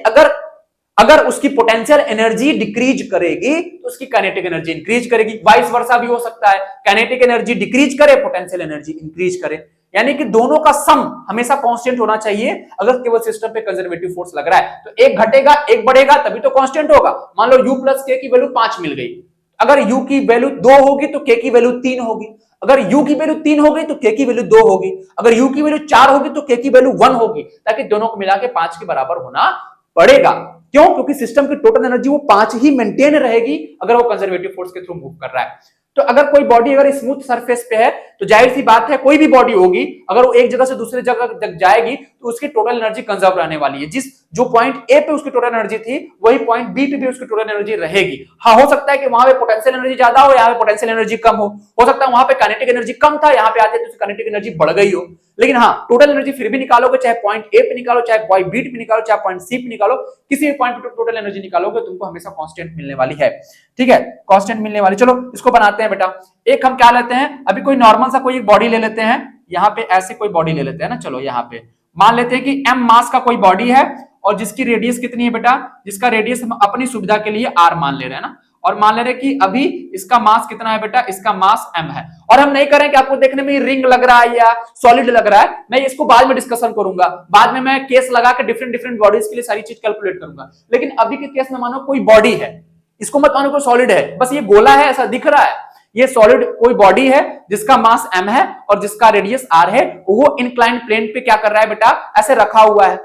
अगर उसकी पोटेंशियल एनर्जी डिक्रीज करेगी तो उसकी काइनेटिक एनर्जी इंक्रीज करेगी। वाइस वर्सा भी हो सकता है, काइनेटिक एनर्जी डिक्रीज करे, पोटेंशियल एनर्जी इंक्रीज करे, यानी कि दोनों का सम हमेशा कांस्टेंट होना चाहिए। अगर केवल सिस्टम पे कंजर्वेटिव फोर्स लग रहा है तो एक घटेगा एक बढ़ेगा तभी तो कांस्टेंट होगा। मान लो U प्लस K की वैल्यू 5 मिल गई, अगर U की वैल्यू 2 होगी तो K की वैल्यू 3 होगी, अगर U की वैल्यू 3 होगी तो K की वैल्यू 2 होगी, अगर U की वैल्यू 4 होगी तो K की वैल्यू 1 होगी, ताकि दोनों को मिला के 5 के बराबर होना पड़ेगा। क्यों? क्योंकि सिस्टम की टोटल एनर्जी वो 5 ही मेंटेन रहेगी अगर वो कंजर्वेटिव फोर्स के थ्रू मूव कर रहा है। तो अगर कोई बॉडी अगर स्मूथ सरफेस पे है तो जाहिर सी बात है कोई भी बॉडी होगी, अगर वो एक जगह से दूसरे जगह तक जाएगी तो उसकी टोटल एनर्जी कंजर्व रहने वाली है। जो पॉइंट ए पे उसकी टोटल एनर्जी थी वही पॉइंट बी पे भी उसकी टोटल एनर्जी रहेगी। हाँ, हो सकता है कि वहां पे पोटेंशियल एनर्जी ज्यादा हो, यहाँ पे पोटेंशियल एनर्जी कम हो सकता है वहां पे काइनेटिक एनर्जी कम था, यहाँ पे आते तो काइनेटिक एनर्जी बढ़ गई हो, लेकिन हाँ टोटल एनर्जी फिर भी निकालोगे, चाहे पॉइंट ए पे निकालो, चाहे पॉइंट बी पे निकालो, चाहे पॉइंट सी पे निकालो, किसी भी पॉइंट पे टोटल एनर्जी निकालोगे तुमको हमेशा कांस्टेंट मिलने वाली है। ठीक है, कांस्टेंट मिलने वाली। चलो इसको बनाते हैं बेटा। एक हम क्या लेते हैं, अभी कोई नॉर्मल सा कोई बॉडी ले लेते हैं, यहाँ पे ऐसे कोई बॉडी ले लेते हैं ना। चलो यहाँ पे मान लेते हैं कि m मास का कोई बॉडी है और जिसकी रेडियस कितनी है बेटा, जिसका रेडियस हम अपनी सुविधा के लिए r मान ले रहे हैं ना, और मान ले रहे हैं कि अभी इसका मास कितना है बेटा, इसका मास m है। और हम नहीं करें कि आपको देखने में रिंग लग रहा है या सॉलिड लग रहा है, मैं इसको बाद में डिस्कशन करूंगा, बाद में मैं केस लगा के डिफरेंट बॉडीज के लिए सारी चीज कैलकुलेट करूंगा। लेकिन अभी के केस में मानो कोई बॉडी है, इसको मत मानो कोई सॉलिड है, बस ये गोला है ऐसा दिख रहा है, ये सॉलिड कोई बॉडी है जिसका मास m है और जिसका रेडियस r है, वो इंक्लाइंड प्लेन पे क्या कर रहा है बेटा, ऐसे रखा हुआ है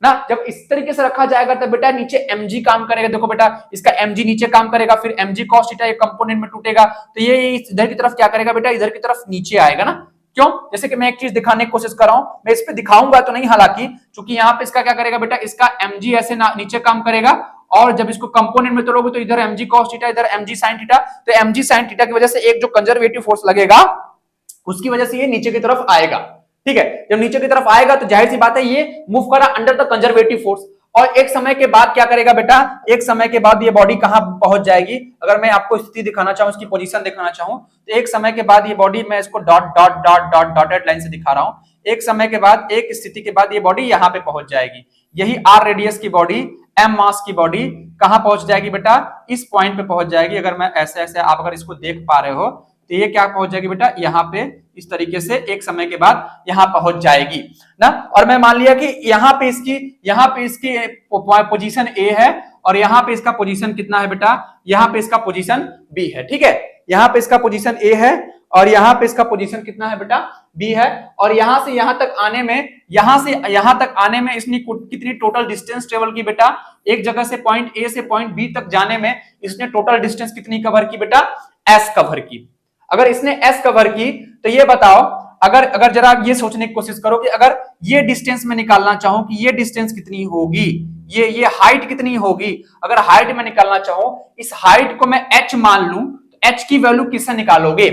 ना। जब इस तरीके से रखा जाएगा तो बेटा नीचे mg काम करेगा। देखो बेटा इसका mg नीचे काम करेगा, फिर mg cos थीटा ये कंपोनेंट में टूटेगा, तो ये इधर की तरफ क्या करेगा बेटा, इधर की तरफ नीचे आएगा ना। क्यों? जैसे कि मैं एक चीज दिखाने की कोशिश कर रहा हूं, मैं इस पे दिखाऊंगा तो नहीं हालांकि, क्योंकि यहाँ पे इसका क्या करेगा बेटा, इसका mg ऐसे नीचे काम करेगा, और जब इसको कंपोनेंट में तोड़ोगे तो इधर mg cos थीटा, इधर mg sin थीटा, तो mg sin थीटा की वजह से एक जो कंजर्वेटिव फोर्स लगेगा उसकी वजह से ये नीचे की तरफ आएगा। ठीक है, जब नीचे की तरफ आएगा तो जाहिर सी बात है ये मूव कर रहा अंडर द कंजर्वेटिव फोर्स। और एक समय के बाद क्या करेगा बेटा, एक समय के बाद ये बॉडी कहां पहुंच जाएगी, अगर मैं आपको स्थिति दिखाना चाहूं, इसकी पोजीशन दिखाना चाहूं, तो एक समय के बाद ये बॉडी, मैं इसको dot dot dot dot dotted line से दिखा रहा हूं, एक समय के बाद, एक स्थिति के बाद ये बॉडी यहां पे पहुंच जाएगी। यही आर रेडियस की बॉडी, एम मास की बॉडी कहां पहुंच जाएगी बेटा, इस पॉइंट पे पहुंच जाएगी। अगर मैं ऐसे ऐसे आप अगर इसको देख पा रहे हो तो ये क्या पहुंच जाएगी बेटा, यहाँ पे इस तरीके से एक समय के बाद यहां पहुंच जाएगी ना। और मैं मान लिया कि यहाँ पे इसकी पोजीशन ए है और यहाँ पे इसका पोजीशन कितना है बेटा, यहाँ पे इसका पोजीशन बी है। ठीक है, यहाँ पे इसका पोजीशन ए है और यहाँ पे इसका पोजीशन कितना है बेटा, बी है। और यहां से यहां तक आने में, यहां से यहां तक आने में इसने कितनी टोटल डिस्टेंस ट्रेवल की बेटा, एक जगह से पॉइंट ए से पॉइंट बी तक जाने में इसने टोटल डिस्टेंस कितनी कवर की बेटा, एस कवर की। अगर इसने एस कवर की तो ये बताओ, अगर जरा ये सोचने की कोशिश करो कि अगर ये डिस्टेंस में निकालना चाहूं कि ये डिस्टेंस कितनी होगी, ये हाइट कितनी होगी, अगर हाइट में निकालना चाहूं, इस हाइट को मैं एच मान लूं, तो एच की वैल्यू किससे निकालोगे,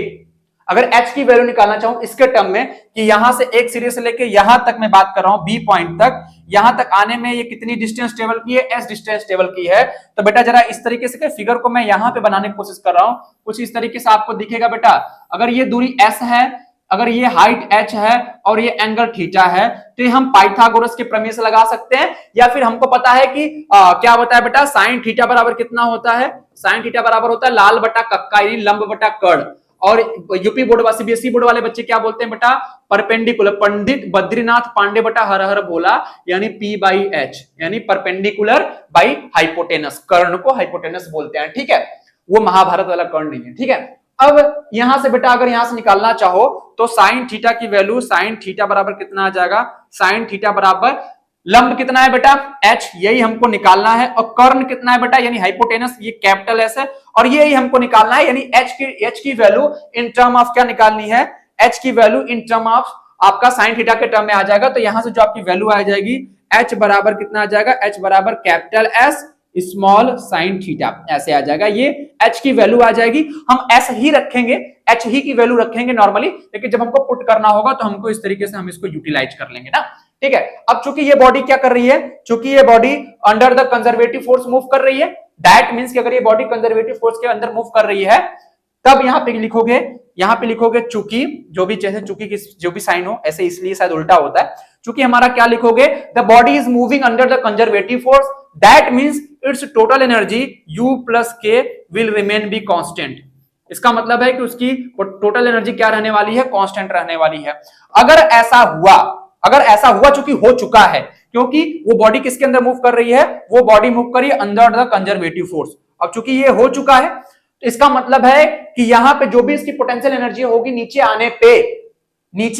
अगर h की वैल्यू निकालना चाहूं इसके टर्म में कि यहां से एक सिरे से लेके यहां तक मैं बात कर रहा हूं बी पॉइंट तक, यहां तक आने में ये कितनी डिस्टेंस ट्रेवल की है, s डिस्टेंस ट्रेवल की है। तो बेटा जरा इस तरीके से फिगर को मैं यहां पे बनाने की कोशिश कर रहा हूं, कुछ इस तरीके से आपको दिखेगा बेटा। अगर ये दूरी s है, अगर ये हाइट h है और ये एंगल थीटा है, तो ये हम पाइथागोरस के प्रमेय से लगा सकते हैं, या फिर हमको पता है कि क्या होता है बेटा, साइन थीटा बराबर कितना होता है, साइन थीटा बराबर होता है लाल बटा कक्का यानी लंब बटा कर्ण। और यूपी बोर्ड वाले, सीबीएसई बोर्ड वाले बच्चे क्या बोलते हैं बेटा, परपेंडिकुलर, पंडित बद्रीनाथ पांडे बटा हर हर भोला, यानी P बाई एच, यानी परपेंडिकुलर बाई हाइपोटेनस, कर्ण को हाइपोटेनस बोलते हैं। ठीक है, वो महाभारत वाला कर्ण नहीं है। ठीक है, अब यहां से बेटा अगर यहां से निकालना चाहो तो साइन थीटा की वैल्यू, साइन थीटा बराबर कितना आ जाएगा, साइन थीटा बराबर लंब कितना है बेटा, h, यही हमको निकालना है, और कर्ण कितना है बेटा, यानी हाइपोटेनस, ये कैपिटल एस है, और यही हमको निकालना है, यानी h की वैल्यू इन टर्म ऑफ क्या निकालनी है, h की वैल्यू इन टर्म ऑफ आपका साइन थीटा के टर्म में आ जाएगा। तो यहां से जो आपकी वैल्यू आ जाएगी, h बराबर कितना आ जाएगा, h बराबर capital S small sine theta, ऐसे आ जाएगा। ये h की वैल्यू आ जाएगी, हम s ही रखेंगे, h ही की वैल्यू रखेंगे नॉर्मली, लेकिन जब हमको पुट करना होगा तो हमको इस तरीके से हम इसको यूटिलाइज कर लेंगे ना। ठीक है, अब चूंकि ये बॉडी क्या कर रही है, चूंकि ये body under the conservative force move कर रही है, दैट मींस कि अगर ये बॉडी कंजर्वेटिव फोर्स के अंदर मूव कर रही है, तब यहां पे लिखोगे चूंकि, जो भी जैसे चूंकि की जो भी साइन हो, ऐसे इसलिए शायद उल्टा होता है, चूंकि हमारा क्या लिखोगे, the body is moving under the conservative force, that means it's total energy U plus के विल रिमेन बी कांस्टेंट। इसका मतलब है कि उसकी टोटल एनर्जी क्या रहने वाली है, कांस्टेंट रहने वाली है। अगर ऐसा हुआ चूंकि हो चुका है, क्योंकि वो बॉडी किसके अंदर मूव कर रही है, वो बॉडी मूव कर रही है अंडर द कंजर्वेटिव फोर्स। अब चूंकि ये हो चुका है, तो इसका मतलब है कि यहां पे जो भी इसकी पोटेंशियल एनर्जी होगी नीचे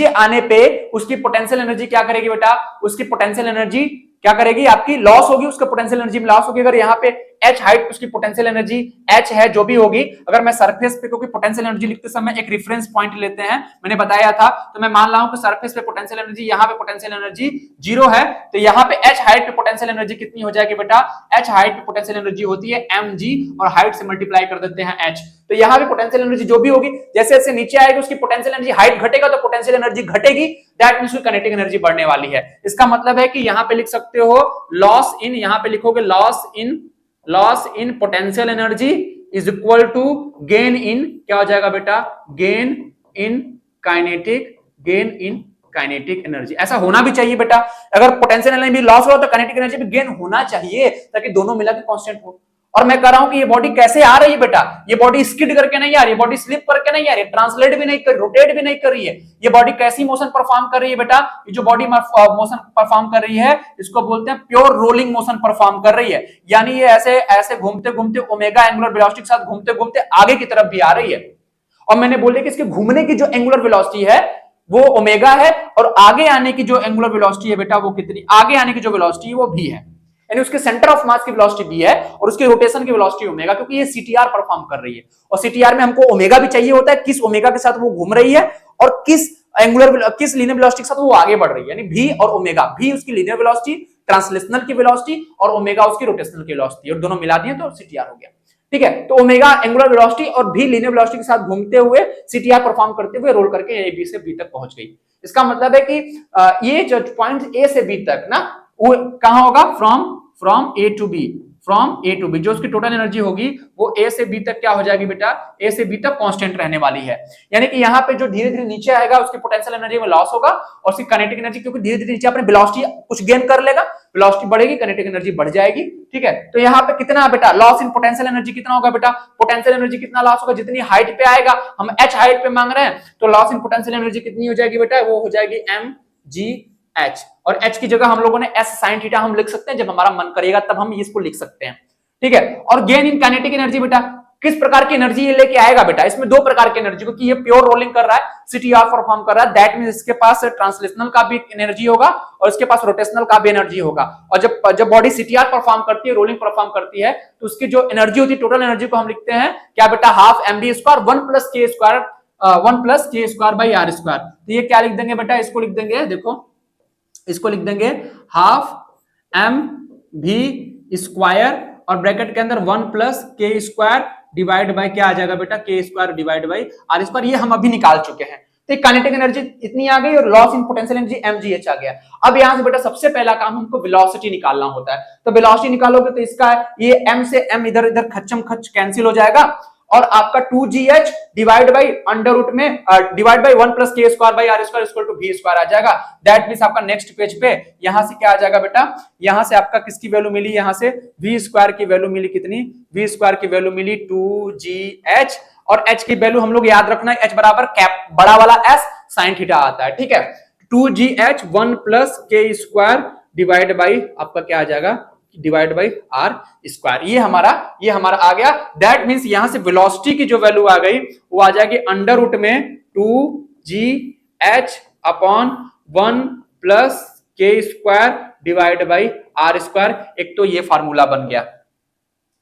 आने पे उसकी पोटेंशियल एनर्जी क्या करेगी बेटा, उसकी पोटेंशियल एनर्जी क्या करेगी, आपकी लॉस होगी, उसका पोटेंशियल एनर्जी में लॉस होगी। अगर यहाँ पे h हाइट, उसकी पोटेंशियल एनर्जी h है जो भी होगी, अगर मैं सरफेस पे, क्योंकि पोटेंशियल एनर्जी लिखते समय एक रेफरेंस पॉइंट लेते हैं, मैंने बताया था, तो मैं मान रहा हूं कि सरफेस पे पोटेंशियल एनर्जी, यहाँ पे पोटेंशियल एनर्जी 0 है, तो यहाँ पे h हाइट पे पोटेंशियल एनर्जी कितनी हो जाएगी बेटा, h हाइट पे पोटेंशियल एनर्जी होती है mg, और हाइट से मल्टीप्लाई कर देते हैं h। तो यहाँ पे पोटेंशियल एनर्जी जो भी होगी, जैसे जैसे नीचे आएगी उसकी पोटेंशियल एनर्जी, हाइट घटेगा तो पोटेंशियल एनर्जी घटेगी, दैट मींस काइनेटिक एनर्जी बढ़ने वाली है। इसका मतलब है कि यहाँ पे लिख सकते हो लॉस इन, यहाँ पे लिखोगे loss in potential energy is equal to gain in, क्या हो जाएगा बेटा, गेन इन काइनेटिक एनर्जी। ऐसा होना भी चाहिए बेटा, अगर पोटेंशियल एनर्जी भी लॉस हो तो काइनेटिक एनर्जी भी गेन होना चाहिए, ताकि दोनों मिला के कांस्टेंट हो। और मैं कह रहा हूं कि ये बॉडी कैसे आ रही है बेटा, ये बॉडी स्किड करके नहीं आ रही है, बॉडी स्लिप करके नहीं आ रही है, ट्रांसलेट भी नहीं कर, रोटेट भी नहीं कर रही है, ये बॉडी कैसी मोशन परफॉर्म कर रही है बेटा, ये जो बॉडी मोशन परफॉर्म कर रही है इसको बोलते हैं प्योर रोलिंग मोशन परफॉर्म कर रही है। यानी ये ऐसे ऐसे घूमते घूमते ओमेगा एंगुलर वेलोसिटी के साथ घूमते घूमते आगे की तरफ भी आ रही है। और मैंने बोला कि इसके घूमने की जो एंगुलर वेलोसिटी है वो ओमेगा है, और आगे आने की जो एंगुलर वेलोसिटी है बेटा वो कितनी, आगे आने की जो वेलोसिटी है वो भी है, यानी उसके सेंटर ऑफ मास की वेलोसिटी भी है और उसके रोटेशन की वेलोसिटी ओमेगा, क्योंकि ये सीटीआर परफॉर्म कर रही है। और सीटीआर में हमको ओमेगा भी चाहिए होता है, किस ओमेगा के साथ वो घूम रही है और किस लीनियर वेलोसिटी के साथ वो आगे बढ़ रही है, यानी v और ओमेगा, v उसकी लीनियर वेलोसिटी, ट्रांसलेशनल की वेलोसिटी, और ओमेगा उसकी रोटेशनल की वेलोसिटी, और दोनों मिला दिए तो सीटीआर हो गया। ठीक है, तो ओमेगा एंगुलर वेलोसिटी और v लीनियर वेलोसिटी के साथ घूमते हुए सीटीआर परफॉर्म करते हुए रोल करके ए बी से बी तक पहुंच गई। इसका मतलब है कि ये जो पॉइंट ए से बी तक ना, वो कहां होगा, from A to B, from A to B, जो उसकी टोटल एनर्जी होगी वो ए से बी तक क्या हो जाएगी बेटा, ए से बी तक कांस्टेंट रहने वाली है। यानी कि यहाँ पे जो धीरे धीरे नीचे आएगा उसकी पोटेंशियल एनर्जी में लॉस होगा और उसकी काइनेटिक एनर्जी, क्योंकि धीरे धीरे नीचे अपने वेलोसिटी कुछ गेन कर लेगा, वेलोसिटी बढ़ेगी, काइनेटिक एनर्जी बढ़ जाएगी। ठीक है, तो यहाँ पे कितना बेटा लॉस इन पोटेंशियल एनर्जी कितना होगा बेटा, पोटेंशियल एनर्जी कितना लॉस होगा, जितनी हाइट पे आएगा, हम h हाइट पे मांग रहे हैं, तो लॉस इन पोटेंशियल एनर्जी कितनी हो जाएगी बेटा, वो हो जाएगी mgh, और h की जगह हम लोगों ने s sin थीटा हम लिख सकते हैं, जब हमारा मन करेगा तब हम इसको लिख सकते हैं। ठीक है, और गेन इन काइनेटिक एनर्जी बेटा, किस प्रकार की एनर्जी ये लेके आएगा बेटा, इसमें दो प्रकार की एनर्जी, क्योंकि ये प्योर रोलिंग कर रहा है, CTR परफॉर्म कर रहा है, दैट मींस इसके पास ट्रांसलेशनल का भी एनर्जी होगा और इसके पास रोटेशनल का भी एनर्जी होगा। और जब बॉडी CTR परफॉर्म करती है, रोलिंग परफॉर्म करती है, तो उसकी जो एनर्जी होती है, टोटल एनर्जी को हम लिखते हैं क्या बेटा, half mv square 1 plus k square 1 plus k square by r square. तो ये क्या लिख देंगे बेटा, इसको लिख देंगे, देखो इसको लिख देंगे हाफ mv स्क्वायर और ब्रैकेट के अंदर 1 plus k square divide by क्या आ जाएगा बेटा, k square divide by r square. ये हम अभी निकाल चुके हैं। तो काइनेटिक एनर्जी इतनी आ गई और loss in potential energy mgh आ गया। अब यहां से बेटा सबसे पहला काम हमको वेलोसिटी निकालना होता है। तो वेलोसिटी निकालोगे तो इसका ये m से m इधर इधर खच्चम खच कैंसिल हो जाएगा और आपका 2gh divide by under root में divide by 1 plus k square by r square equal to v square आ जाएगा। दैट मींस आपका नेक्स्ट पेज पे यहां से क्या आ जाएगा बेटा, यहां से आपका किसकी वैल्यू मिली, यहां से v स्क्वायर की वैल्यू मिली, कितनी, v स्क्वायर की वैल्यू मिली 2gh, और h की वैल्यू हम लोग याद रखना है, h बराबर कैप बड़ा वाला s sin थीटा आता है। ठीक है, 2gh 1 plus k square divide by आपका क्या आ जाएगा, डिवाइड बाई r स्क्वायर। ये हमारा आ गया। दैट मींस यहां से वेलोसिटी की जो वैल्यू आ गई वो आ जाएगी अंडर रूट में 2gh upon 1 plus k square divide by r square. एक तो ये फार्मूला बन गया,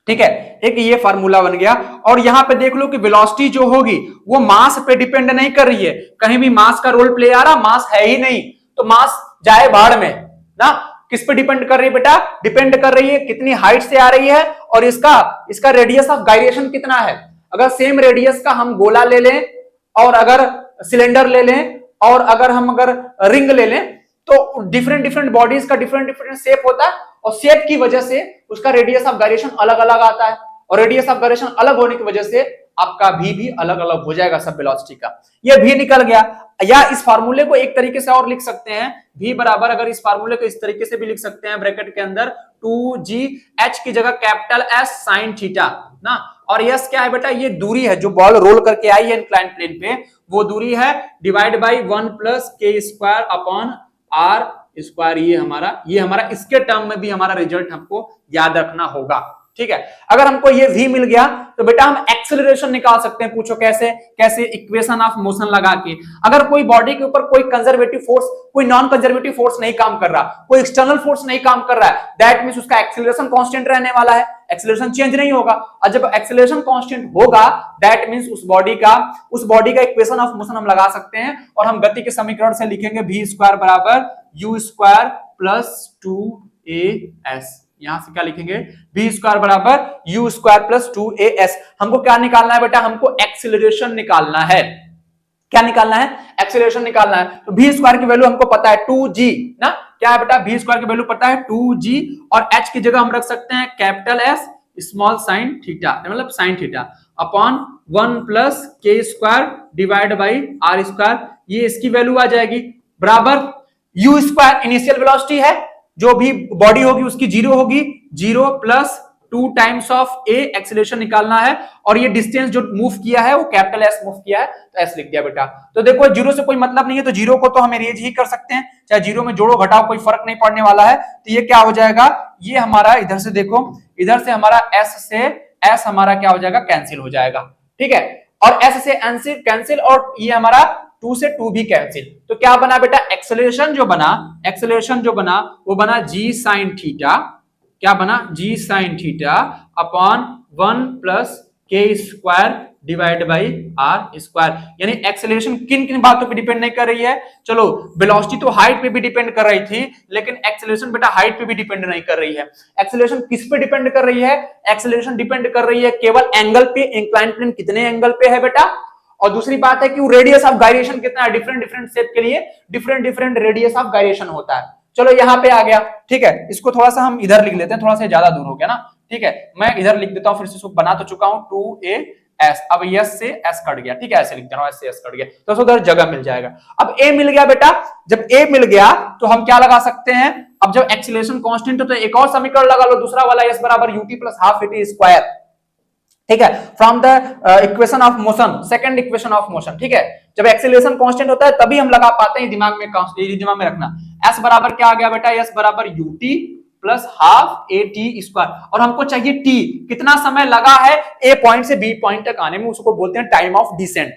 ठीक है, एक ये फार्मूला बन गया। और यहां पे देख लो कि वेलोसिटी जो होगी वो मास पे डिपेंड नहीं कर रही है, कहीं भी मास का रोल प्ले आ रहा, मास है ही नहीं, तो मास जाए भाड़ में ना। किस पे डिपेंड कर रही है बेटा, डिपेंड कर रही है कितनी हाइट से आ रही है और इसका रेडियस ऑफ गायरेशन कितना है। अगर सेम रेडियस का हम गोला ले लें और अगर सिलेंडर ले लें और अगर रिंग ले लें, तो डिफरेंट बॉडीज का डिफरेंट शेप होता है और शेप की वजह से उसका रेडियस ऑफ गायरेशन अलग अलग आता है, और रेडियस ऑफ गायरेशन अलग होने की वजह से आपका भी अलग अलग हो जाएगा सब वेलोसिटी का। ये भी निकल गया। या इस फार्मूले को एक तरीके से और लिख सकते हैं, v बराबर, अगर इस फार्मूले को इस तरीके से भी लिख सकते हैं, ब्रैकेट के अंदर 2gh की जगह कैपिटल S sin थीटा ना, और यस क्या है बेटा, ये दूरी है जो बॉल रोल करके आई है इंक्लाइन प्लेन पे, वो दूरी है, divide by 1 plus k square upon r square. ये हमारा इसके टर्म में भी हमारा रिजल्ट हमको याद रखना होगा। ठीक है, अगर हमको ये v मिल गया तो बेटा हम एक्सेलरेशन निकाल सकते हैं। पूछो कैसे इक्वेशन ऑफ मोशन लगा के। अगर कोई बॉडी के ऊपर कोई कंजर्वेटिव फोर्स, कोई नॉन कंजर्वेटिव फोर्स नहीं काम कर रहा, कोई एक्सटर्नल फोर्स नहीं काम कर रहा है, दैट मींस उसका एक्सेलरेशन कांस्टेंट रहने वाला है, एक्सेलरेशन चेंज नहीं होगा। और जब एक्सेलरेशन कांस्टेंट होगा दैट मींस उस बॉडी का इक्वेशन ऑफ मोशन हम लगा सकते हैं, और हम गति के समीकरण से लिखेंगे v स्क्वायर बराबर u स्क्वायर प्लस 2as। यहां से क्या लिखेंगे, v स्क्वायर बराबर u स्क्वायर प्लस 2as। हमको क्या निकालना है बेटा, हमको एक्सेलरेशन निकालना है। क्या निकालना है, एक्सेलरेशन निकालना है। तो v स्क्वायर की वैल्यू हमको पता है 2g ना, क्या है बेटा, v स्क्वायर की वैल्यू पता है 2g, और h की जगह हम रख सकते हैं capital S small sine theta, मतलब sine theta upon 1 plus k square divide by r square. ये इसकी वैल्यू आ जाएगी बराबर u स्क्वायर इनिशियल वेलोसिटी है, जो भी बॉडी होगी उसकी 0 होगी, 0 plus 2 times of a acceleration निकालना है, और ये डिस्टेंस जो मूव किया है वो कैपिटल S मूव किया है, तो S लिख दिया बेटा। तो देखो 0 से कोई मतलब नहीं है, तो 0 को तो हम इरेज ही कर सकते हैं, चाहे 0 में जोड़ो घटाओ कोई फर्क नहीं पड़ने वाला है। तो ये क्या हो जाएगा, ये हमारा इधर से देखो, इधर से हमारा S से S हमारा क्या हो जाएगा, कैंसिल हो जाएगा। ठीक है, और S से N कैंसिल, और ये हमारा 2 से 2 भी कैंसिल। तो क्या बना बेटा, एक्सेलरेशन जो बना वो बना g sin थीटा, क्या बना, g sin theta upon 1 plus k square divide by r square. यानी एक्सेलरेशन किन किन बातों पे डिपेंड नहीं कर रही है, चलो वेलोसिटी तो हाइट पे भी डिपेंड कर रही थी, लेकिन एक्सेलरेशन बेटा हाइट पे भी डिपेंड नहीं कर रही है। एक्सेलरेशन किस पे डिपेंड कर रही है, एक्सेलरेशन डिपेंड कर रही है केवल एंगल पे, इंक्लाइन प्लेन कितने एंगल पे है बेटा, और दूसरी बात है कि वो रेडियस ऑफ गायरेशन कितना है, डिफरेंट शेप के लिए डिफरेंट रेडियस ऑफ गायरेशन होता है। चलो यहाँ पे आ गया, ठीक है। इसको थोड़ा सा हम इधर लिख लेते हैं, थोड़ा सा ज्यादा दूर हो गया ना, ठीक है। मैं इधर लिख देता हूँ, फिर से इसको बना तो चुका हूँ 2as, अब यस से एस कट गया, ठीक है, ऐसे लिख देना, एस से एस कट गया तो उधर जगह मिल जाएगा। अब a मिल गया बेटा, जब a मिल गया तो हम क्या लगा सकते हैं, अब जब एक्सीलरेशन कांस्टेंट हो तो एक और समीकरण लगा लो, दूसरा वाला s बराबर ut plus half at square, ठीक है, from the equation of motion, second equation of motion, ठीक है। जब एक्सीलरेशन कांस्टेंट होता है तभी हम लगा पाते हैं, दिमाग में रखना। s बराबर क्या आ गया बेटा, s बराबर ut plus half at square, और हमको चाहिए t, कितना समय लगा है a पॉइंट से b पॉइंट तक आने में, उसको बोलते हैं टाइम ऑफ डिसेंट।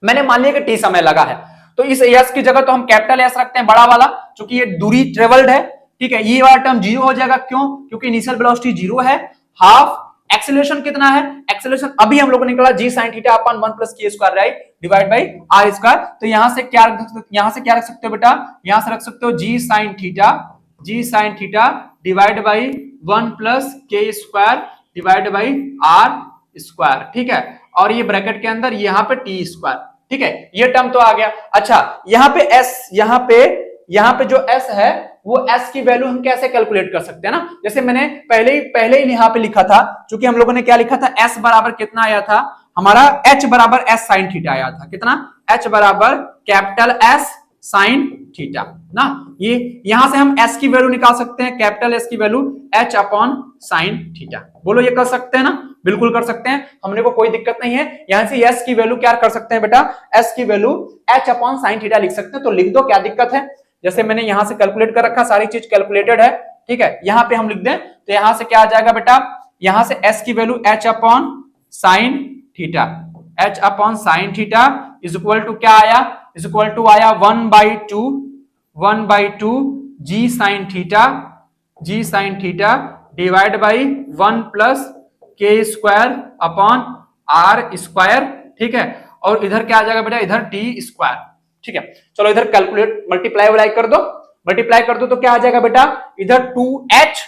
मैंने मान लिया कि t समय लगा है, तो इस s की जगह तो हम कैपिटल S रखते हैं, बड़ा वाला, क्योंकि ये दूरी ट्रेवल्ड है, ठीक है। ये वाला टर्म जीरो हो जाएगा, क्यों, क्योंकि इनिशियल वेलोसिटी जीरो है। हाफ एक्सेलरेशन कितना है, एक्सेलरेशन अभी हम लोगों ने निकाला g sin theta upon 1 plus k square, right, divide by r square. तो यहां से क्या रख सकते हो बेटा, यहां से रख सकते हो g sin theta divide by 1 plus k square divide by r square, ठीक है। और ये ब्रैकेट के अंदर यहाँ पे t स्क्वायर, ठीक है, ये टर्म तो आ गया। अच्छा, यहाँ पे s, यहाँ पे जो s है वो s की वैल्यू हम कैसे कैलकुलेट कर सकते हैं ना, जैसे मैंने पहले ही यहाँ पे लिखा था, क्योंकि हम लोगों ने क्या लिखा था, s बराबर कितना आया था हमारा, h बराबर s sin थीटा आया था, कितना, h बराबर कैपिटल S sin थीटा ना। ये यहां से हम s की वैल्यू निकाल सकते हैं, कैपिटल S की value h upon sin theta. बोलो ये कर सकते हैं ना, बिल्कुल कर सकते हैं, हमने को कोई दिक्कत नहीं है। यहां से s की वैल्यू क्या कर सकते हैं बेटा, s की value h upon sin theta लिख सकते हैं, तो लिख दो, क्या दिक्कत है। जैसे मैंने यहां से कैलकुलेट कर रखा, सारी चीज कैलकुलेटेड है, ठीक है। यहां पे हम लिख दें तो यहां से क्या आ जाएगा बेटा, यहां से s की value h upon sin theta, h upon sin theta is equal to क्या आया, इज इक्वल टू आया 1/2 g sin theta divide by 1 plus k square upon r square, ठीक है। और इधर क्या आ जाएगा बेटा, इधर t स्क्वायर, ठीक है। चलो इधर कैलकुलेट मल्टीप्लाई कर दो तो क्या आ जाएगा बेटा, इधर 2h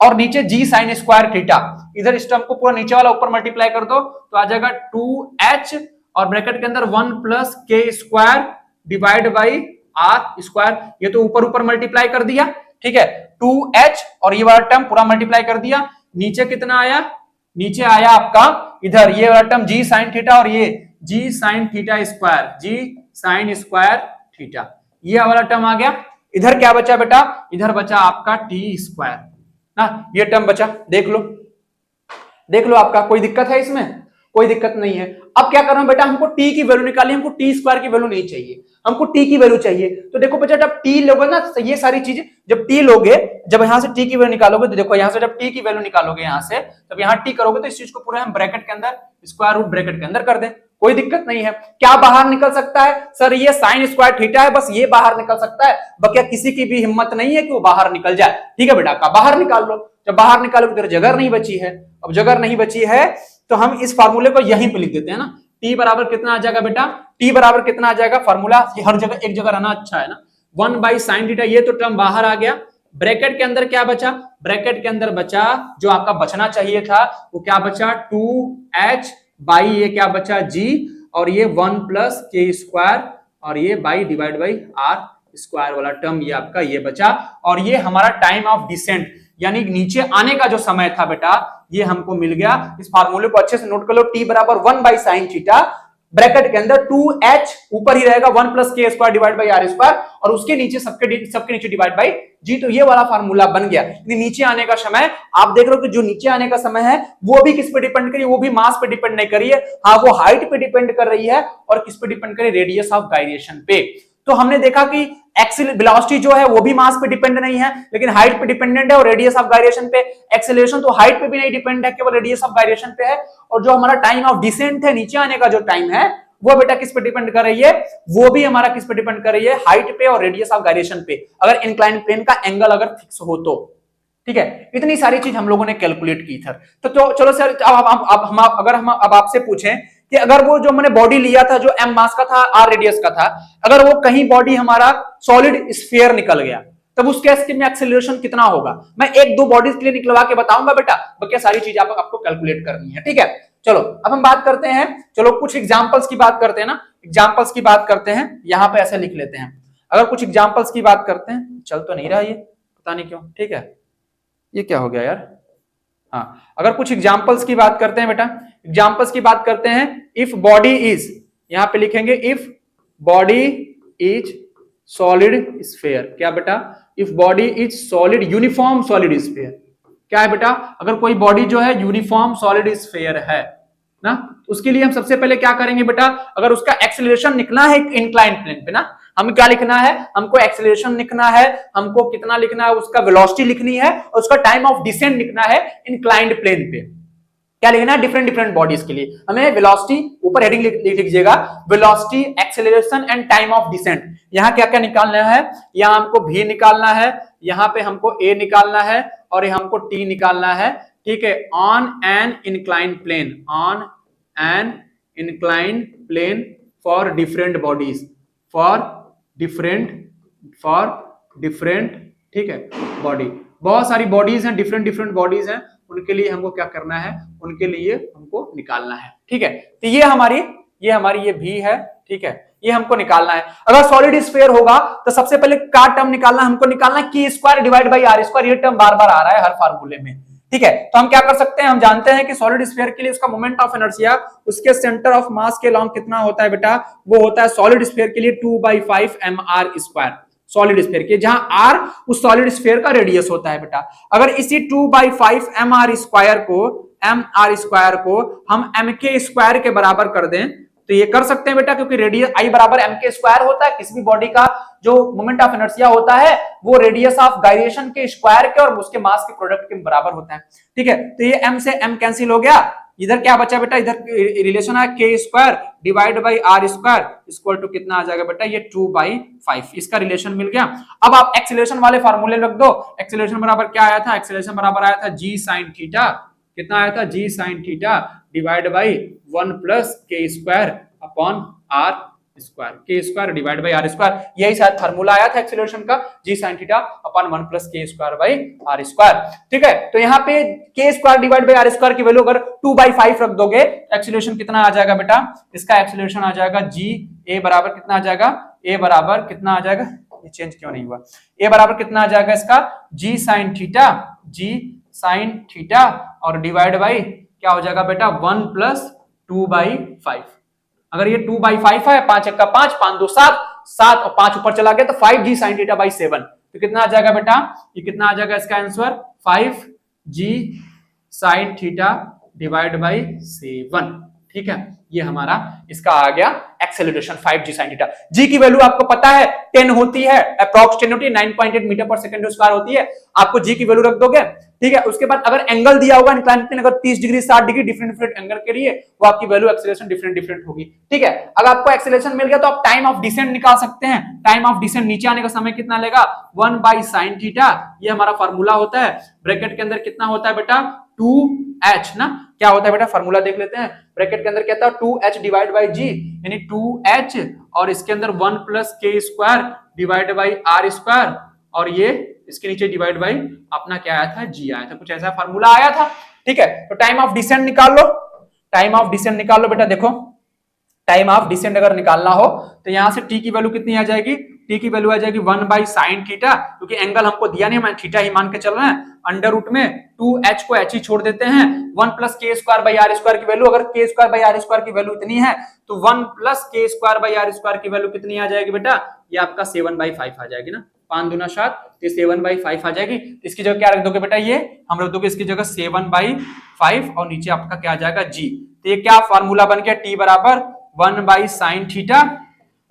और नीचे g sin स्क्वायर थीटा, इधर इस टर्म को पूरा नीचे वाला ऊपर मल्टीप्लाई कर दो तो आ जाएगा 2h और ब्रैकेट के अंदर 1 plus k square divide by r square, ये तो ऊपर मल्टीप्लाई कर दिया, ठीक है। 2h और ये वाला टर्म पूरा मल्टीप्लाई कर दिया, नीचे कितना आया, नीचे आया आपका इधर ये वाला टर्म g sin थीटा और ये g sin theta square, g sin square theta, ये वाला टर्म आ गया। इधर क्या बचा बेटा, इधर बचा आपका t स्क्वायर ना, ये टर्म बचा, देख लो आपका, कोई दिक्कत है इसमें, कोई दिक्कत नहीं है। अब क्या करना बेटा, हमको t की वैल्यू निकालनी, हमको t स्क्वायर की वैल्यू नहीं चाहिए, हमको t की वैल्यू चाहिए। तो देखो बच्चा, जब t लोगे ना, ये सारी चीजें जब t लोगे, जब यहां से t की वैल्यू निकालोगे तो देखो यहां से जब t की वैल्यू निकालोगे यहां से, तब यहां t करोगे तो इस चीज को पूरा हम ब्रैकेट के अंदर, स्क्वायर रूट ब्रैकेट के अंदर कर दें, कोई दिक्कत नहीं है। क्या बाहर निकल सकता है सर, ये साइन स्क्वायर थीटा है, बस ये बाहर निकल सकता है, बकिया किसी की भी हिम्मत नहीं है कि वो बाहर निकल जाए, ठीक है बेटा, का बाहर निकाल लो। जब बाहर निकालोगे तो जगह नहीं बची है, अब जगह नहीं बची है तो हम इस फार्मूले को यहीं पे लिख देते हैं ना, t बराबर कितना आ जाएगा बेटा, t बराबर कितना आ जाएगा, फार्मूला हर जगह एक जगह रहना अच्छा है ना, 1 बाई साइन थीटा, ये तो टर्म बाहर आ गया। ब्रैकेट के अंदर क्या बचा, ब्रैकेट के अंदर बचा जो आपका बचना चाहिए था, वो क्या बचा, 2h बाई ये क्या बचा g, और ये 1 प्लस k स्क्वायर और ये by divide by r square वाला टर्म, ये आपका ये बचा। और ये हमारा टाइम ऑफ डिसेंट यानी नीचे आने का जो समय था बेटा, ये हमको मिल गया। इस फार्मूले को अच्छे से नोट कर लो, t बराबर 1 बाई साइन थीटा, ब्रैकेट के अंदर 2h ऊपर ही रहेगा 1 plus k square divide by r square, और उसके नीचे सबके नीचे डिवाइड बाई g, तो ये वाला फार्मूला बन गया। नीचे आने का समय आप देख रहे हो कि जो नीचे आने का समय है वो भी किस पे डिपेंड करिए, वो भी मास पे डिपेंड नहीं करिए, हाँ वो हाइट पे डिपेंड कर रही है, और किस पे डिपेंड करे, रेडियस ऑफ गायरेशन पे। तो हमने देखा कि एक्सीलरेशन वेलोसिटी जो है वो भी मास पे डिपेंड नहीं है, लेकिन हाइट पे डिपेंडेंट है, और रेडियस ऑफ गायरेशन पे। एक्सेलरेशन तो हाइट पे भी नहीं डिपेंड है, केवल रेडियस ऑफ गायरेशन पे है। और जो हमारा टाइम ऑफ डिसेंट है, नीचे आने का जो टाइम है, वो बेटा किस पे डिपेंड कर रही है, वो भी हमारा किस पे डिपेंड कर रही है, हाइट पे और रेडियस ऑफ गायरेशन पे, अगर इंक्लाइन प्लेन का एंगल अगर फिक्स हो तो, ठीक है। इतनी सारी चीज हम लोगों ने कैलकुलेट की थी। तो चलो सर, अगर हम अब आपसे पूछें कि अगर वो जो मैंने बॉडी लिया था जो m मास का था, r रेडियस का था, अगर वो कहीं बॉडी हमारा सॉलिड स्फीयर निकल गया, तब उस केस में एक्सेलरेशन कितना होगा, मैं एक दो बॉडीज के लिए निकलवा के बताऊंगा बेटा, बाकी सारी चीज आपको कैलकुलेट करनी है, ठीक है। चलो अब हम बात करते हैं, चलो कुछ एग्जांपल्स की बात करते हैं ना, एग्जांपल्स की बात करते हैं। यहां पे ऐसे लिख लेते हैं, अगर कुछ एग्जांपल्स की बात करते हैं, चल तो नहीं रहा ये, पता नहीं क्यों, ठीक है, ये क्या हो गया यार। हाँ, अगर कुछ एग्जांपल्स की बात करते हैं बेटा, एग्जांपल्स की बात करते हैं, इफ बॉडी इज, यहां पे लिखेंगे if body is solid sphere, क्या बेटा, if body is solid uniform solid sphere, क्या है बेटा, अगर कोई बॉडी जो है यूनिफॉर्म सॉलिड स्फीयर है ना, उसके लिए हम सबसे पहले क्या करेंगे बेटा, अगर उसका एक्सेलरेशन लिखना है इंक्लाइन प्लेन पे ना, हमें क्या लिखना है, हमको एक्सेलरेशन लिखना है, हमको कितना लिखना है, उसका वेलोसिटी लिखनी है, और उसका टाइम ऑफ डिसेंट लिखना है इंक्लाइंड प्लेन पे। क्या लिखना है, डिफरेंट डिफरेंट बॉडीज के लिए हमें वेलोसिटी, ऊपर हेडिंग लिख लीजिएगा, velocity, acceleration and time of descent. यहां क्या क्या निकालना है, यहां हमको v निकालना है, यहां पे हमको a निकालना है, और ये हमको t निकालना है, ठीक है, on an inclined plane, on an inclined plane for different bodies, for different, ठीक है, बॉडी, बहुत सारी बॉडीज हैं, डिफरेंट डिफरेंट बॉडीज हैं, उनके लिए हमको क्या करना है, उनके लिए हमको निकालना है, ठीक है। तो ये हमारी ये भी है, ठीक है, ये हमको निकालना है। अगर सॉलिड स्फीयर होगा तो सबसे पहले क्या टर्म निकालना है, हमको निकालना है k square divide by are square, ये टर्म बार बार आ रहा है हर फार्मूले में, ठीक है। तो हम क्या कर सकते हैं, हम जानते हैं कि सॉलिड स्फीयर के लिए उसका मोमेंट ऑफ इनर्शिया उसके सेंटर ऑफ मास के लॉन्ग कितना होता है बेटा, वो होता है सॉलिड स्फीयर के लिए 2/5 mr स्क्वायर, सॉलिड स्फीयर के, जहां आर उस सॉलिड स्फीयर का रेडियस होता है बेटा। अगर इसी 2/5 mr स्क्वायर को हम m के स्क्वायर के बराबर कर दें तो ये कर सकते हैं बेटा, क्योंकि रेडियस I बराबर m के स्क्वायर होता है, किसी भी बॉडी का जो मोमेंट ऑफ इनर्शिया होता है वो रेडियस ऑफ गायरेशन के स्क्वायर के और उसके मास के प्रोडक्ट के बराबर होता है, ठीक है। तो ये m से m कैंसिल हो गया, इधर क्या बचा बेटा, इधर रिलेशन है k square divide by are square equal to कितना आ जाएगा बेटा, ये 2/5, इसका रिलेशन मिल गया। अब आप एक्सेलरेशन वाले फार्मूले रख दो, एक्सेलरेशन बराबर क्या आया था, एक्सेलरेशन बराबर आया था g sin थीटा, कितना आया था, g sin theta divide by 1 plus k square upon R square, K square divide by are square, यही शायद फार्मूला आया था एक्सेलरेशन का, g sin theta upon 1 plus k square by are square, ठीक है। तो यहाँ पे k square divide by are square की वैल्यू अगर 2/5 रख दोगे, एक्सेलरेशन कितना आ जाएगा बेटा, इसका एक्सेलरेशन आ जाएगा g a बराबर कितना आ जाएगा, a बराबर कितना आ जाएगा, ये चेंज क्यों नहीं हुआ, a बराबर कितना आ जाएगा इसका, g sin थीटा और डिवाइड बाई क्या हो जाएगा बेटा, 1 प्लस 2/5। अगर ये 2/5 है, 5 1 का 5, 5 2 7, 7 और 5 ऊपर चला गया तो 5g sin थीटा बाई 7, तो कितना आ जाएगा बेटा, ये कितना आ जाएगा इसका answer, 5g sin theta divide by 7, ठीक है। ये हमारा इसका आ गया acceleration 5g sin theta. g की वैल्यू आपको पता है 10 होती है, अप्रॉक्स 10 होती है, 9.8 मीटर पर सेकंड स्क्वायर होती है, आपको g की वैल्यू रख दोगे, ठीक है। उसके बाद अगर एंगल दिया होगा इंक्लाइन प्लेन, अगर 30 degree 60 degree different different angle के लिए, वो आपकी वैल्यू एक्सेलरेशन डिफरेंट डिफरेंट होगी, ठीक है। अगर आपको एक्सेलरेशन मिल गया तो आप टाइम ऑफ डिसेंट निकाल सकते हैं, टाइम ऑफ डिसेंट नीचे आने का समय कितना लेगा, 1/sin थीटा, ये हमारा फार्मूला होता है, ब्रैकेट के अंदर कितना होता है बेटा, 2h ना, क्या होता है बेटा, फार्मूला देख लेते हैं, ब्रैकेट के अंदर क्या था, 2h डिवाइड बाई g, यानी 2h और इसके अंदर 1 plus k square divide by are square, और ये इसके नीचे डिवाइड बाई अपना क्या आया था, g आया था, कुछ ऐसा फार्मूला आया था, ठीक है। तो टाइम ऑफ डिसेंट निकाल लो, टाइम ऑफ डिसेंट निकाल लो बेटा, देखो टाइम ऑफ डिसेंट अगर निकालना हो तो यहां से t की वैल्यू कितनी आ जाएगी, t की वैल्यू आ जाएगी 1/sin थीटा, क्योंकि एंगल हमको दिया नहीं, मैं थीटा ही मान के चल रहे हैं, अंडर रूट में 2h को h ही छोड़ देते हैं, 1 plus k square by are square की वैल्यू, अगर k square by are square की वैल्यू इतनी है तो 1 plus k square by are square की वैल्यू कितनी आ जाएगी बेटा, ये आपका 7/5 आ जाएगी ना, 5 दूना 7, तो 7/5 आ जाएगी। इसकी जगह क्या रख दोगे बेटा, ये हम रख दोगे इसकी जगह 7/5 और नीचे आपका क्या आ जाएगा g, तो ये क्या फार्मूला बन गया, t बराबर 1/sin थीटा,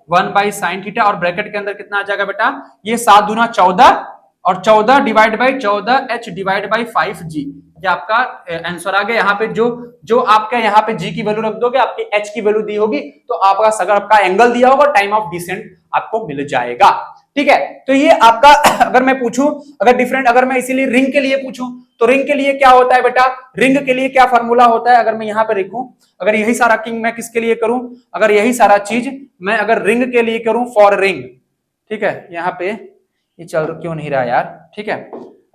1/sin थीटा, और ब्रैकेट के अंदर कितना आ जाएगा बेटा, ये 7 दूना 14 और 14 divide by 14h divide by 5g, ये आपका आंसर आ गया। यहाँ पे जो आपका यहाँ पे g की वैल्यू रख दोगे, आपकी h की वैल्यू दी होगी, तो आपका अगर आपका एंगल दिया होगा, टाइम ऑफ डिसेंट आपको मिल जाएगा, ठीक है। तो ये आपका अगर मैं पूछूं, अगर डिफरेंट, अगर मैं इसीलिए रिंग के लिए पूछूं तो रिंग के लिए क्या होता है बेटा, रिंग के लिए क्या फार्मूला होता है, अगर मैं यहां पे लिखूं, अगर यही सारा किंग मैं किसके लिए करूं, अगर यही सारा चीज मैं अगर रिंग के लिए करूं, फॉर रिंग, ठीक है, यहाँ पे ये चल क्यों नहीं रहा यार, ठीक है।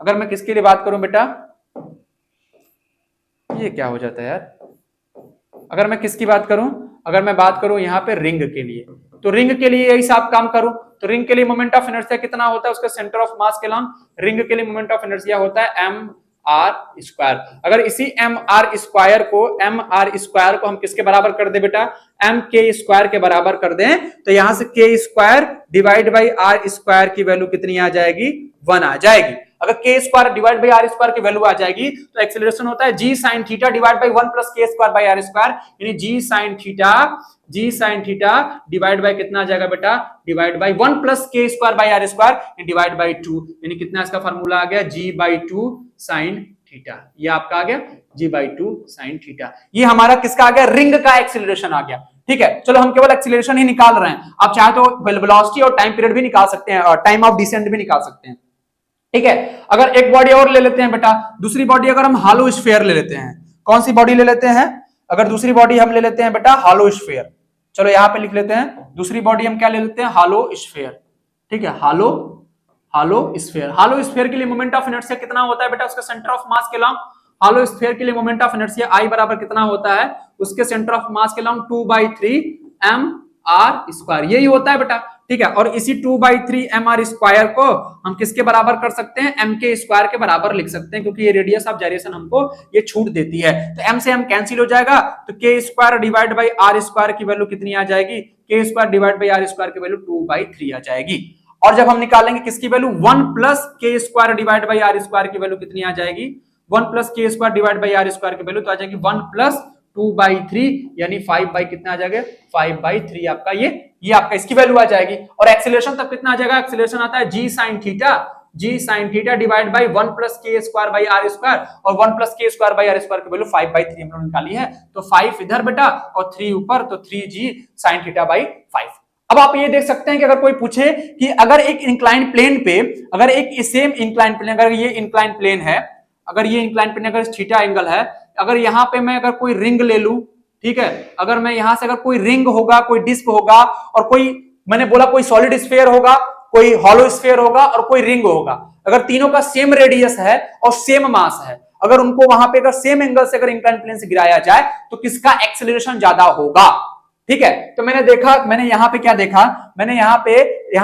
अगर मैं किसके लिए बात करूं बेटा, ये क्या हो जाता है यार, अगर मैं किसकी बात करूं, अगर मैं बात करूं यहाँ पे रिंग के लिए, तो रिंग के लिए यही आप काम करो, तो रिंग के लिए मोमेंट ऑफ इनर्शिया कितना होता है, उसका सेंटर ऑफ मास के लॉन्ग, रिंग के लिए मोमेंट ऑफ इनर्शिया होता है एम आर स्क्वायर। अगर इसी एम आर स्क्वायर को हम किसके बराबर कर दे बेटा, एम के स्क्वायर के बराबर कर दें, तो यहां से K square divide by are square की वैल्यू कितनी आ जाएगी, 1 आ जाएगी। अगर K square divide by are square की वैल्यू आ जाएगी तो एक्सेलरेशन होता है G sine theta divide by 1 plus के स्क्वायर बाई आर स्क्वायर, यानी G sine theta divide by कितना आ जाएगा बेटा, डिवाइड बाई 1 प्लस के square by are square divide by 2, यानी कितना इसका फार्मूला आ गया, जी बाई 2 साइन थीटा। ये आपका आ गया जी बाई 2 साइन थीटा। ये हमारा किसका आ गया, रिंग का एक्सेलरेशन आ गया। ठीक है, चलो हम केवल एक्सेलरेशन ही निकाल रहे हैं, आप चाहे तो वेलोसिटी और टाइम पीरियड भी निकाल सकते हैं और टाइम ऑफ डिसेंट भी निकाल सकते हैं। ठीक है, अगर एक बॉडी और ले लेते हैं बेटा, दूसरी बॉडी अगर हम हॉलो स्फीयर ले लेते हैं, कौन सी बॉडी ले लेते हैं, अगर दूसरी बॉडी हम ले लेते हैं बेटा हॉलो स्फीयर, चलो यहां पे लिख लेते हैं, दूसरी बॉडी हम क्या ले लेते हैं, हॉलो स्फीयर। ठीक है, हॉलो स्फीयर के लिए मोमेंट ऑफ इनर्शिया कितना होता है बेटा, उसका सेंटर ऑफ मास के लॉन्ग, हॉलो स्फीयर के लिए मोमेंट ऑफ इनर्शिया आई बराबर कितना होता है, उसके सेंटर ऑफ मास के लॉन्ग 2/3 एम आर स्क्वायर, यही होता है बेटा। ठीक है, और इसी 2/3 एम आर स्क्वायर को हम किसके बराबर कर सकते हैं, एम के स्क्वायर के बराबर लिख सकते हैं, क्योंकि ये रेडियस ऑफ जाइरेशन हमको ये छूट देती है। तो एम से एम कैंसिल हो जाएगा, तो K square divide by are square की वैल्यू कितनी आ जाएगी, K square divide by are square की वैल्यू 2/3 आ जाएगी। और जब हम निकालेंगे किसकी वैल्यू, 1 प्लस के square divide by are square की वैल्यू कितनी आ जाएगी, 1 प्लस के square divide by are square की वैल्यू तो आ जाएगी 1 प्लस 2/3, यानी 5 बाई कितना आ जाएगा, 5/3 आपका ये आपका इसकी वैल्यू आ जाएगी। और एक्सेलरेशन तब कितना आ जाएगा, एक्सेलरेशन आता है G sine theta divide by 1 plus के स्क्वायर बाई आर स्क्वायर, और 1 प्लस के स्क्वायर बाई आर स्क्वायर की वैल्यू 5/3 हम लोग निकाली है, तो 5 इधर बेटा और 3 ऊपर, तो 3g साइन थीटा बाई 5। अब आप ये देख सकते हैं कि अगर कोई पूछे कि अगर एक इंक्लाइन प्लेन पे, अगर एक सेम इंक्लाइन प्लेन, अगर ये इंक्लाइन प्लेन है, अगर ये इंक्लाइन प्लेन अगर थीटा एंगल है, अगर यहां पे मैं अगर कोई रिंग ले लूं, ठीक है, अगर मैं यहां से अगर कोई रिंग होगा, कोई डिस्क होगा, और कोई मैंने बोला कोई सॉलिड स्फीयर होगा, कोई हॉलो स्फीयर होगा और कोई रिंग होगा, अगर तीनों का सेम रेडियस है और सेम मास है, अगर उनको वहां पे अगर सेम एंगल से अगर इंक्लाइन प्लेन से गिराया जाए तो किसका एक्सेलरेशन ज्यादा होगा। ठीक है, तो मैंने यहाँ पे क्या देखा, मैंने यहाँ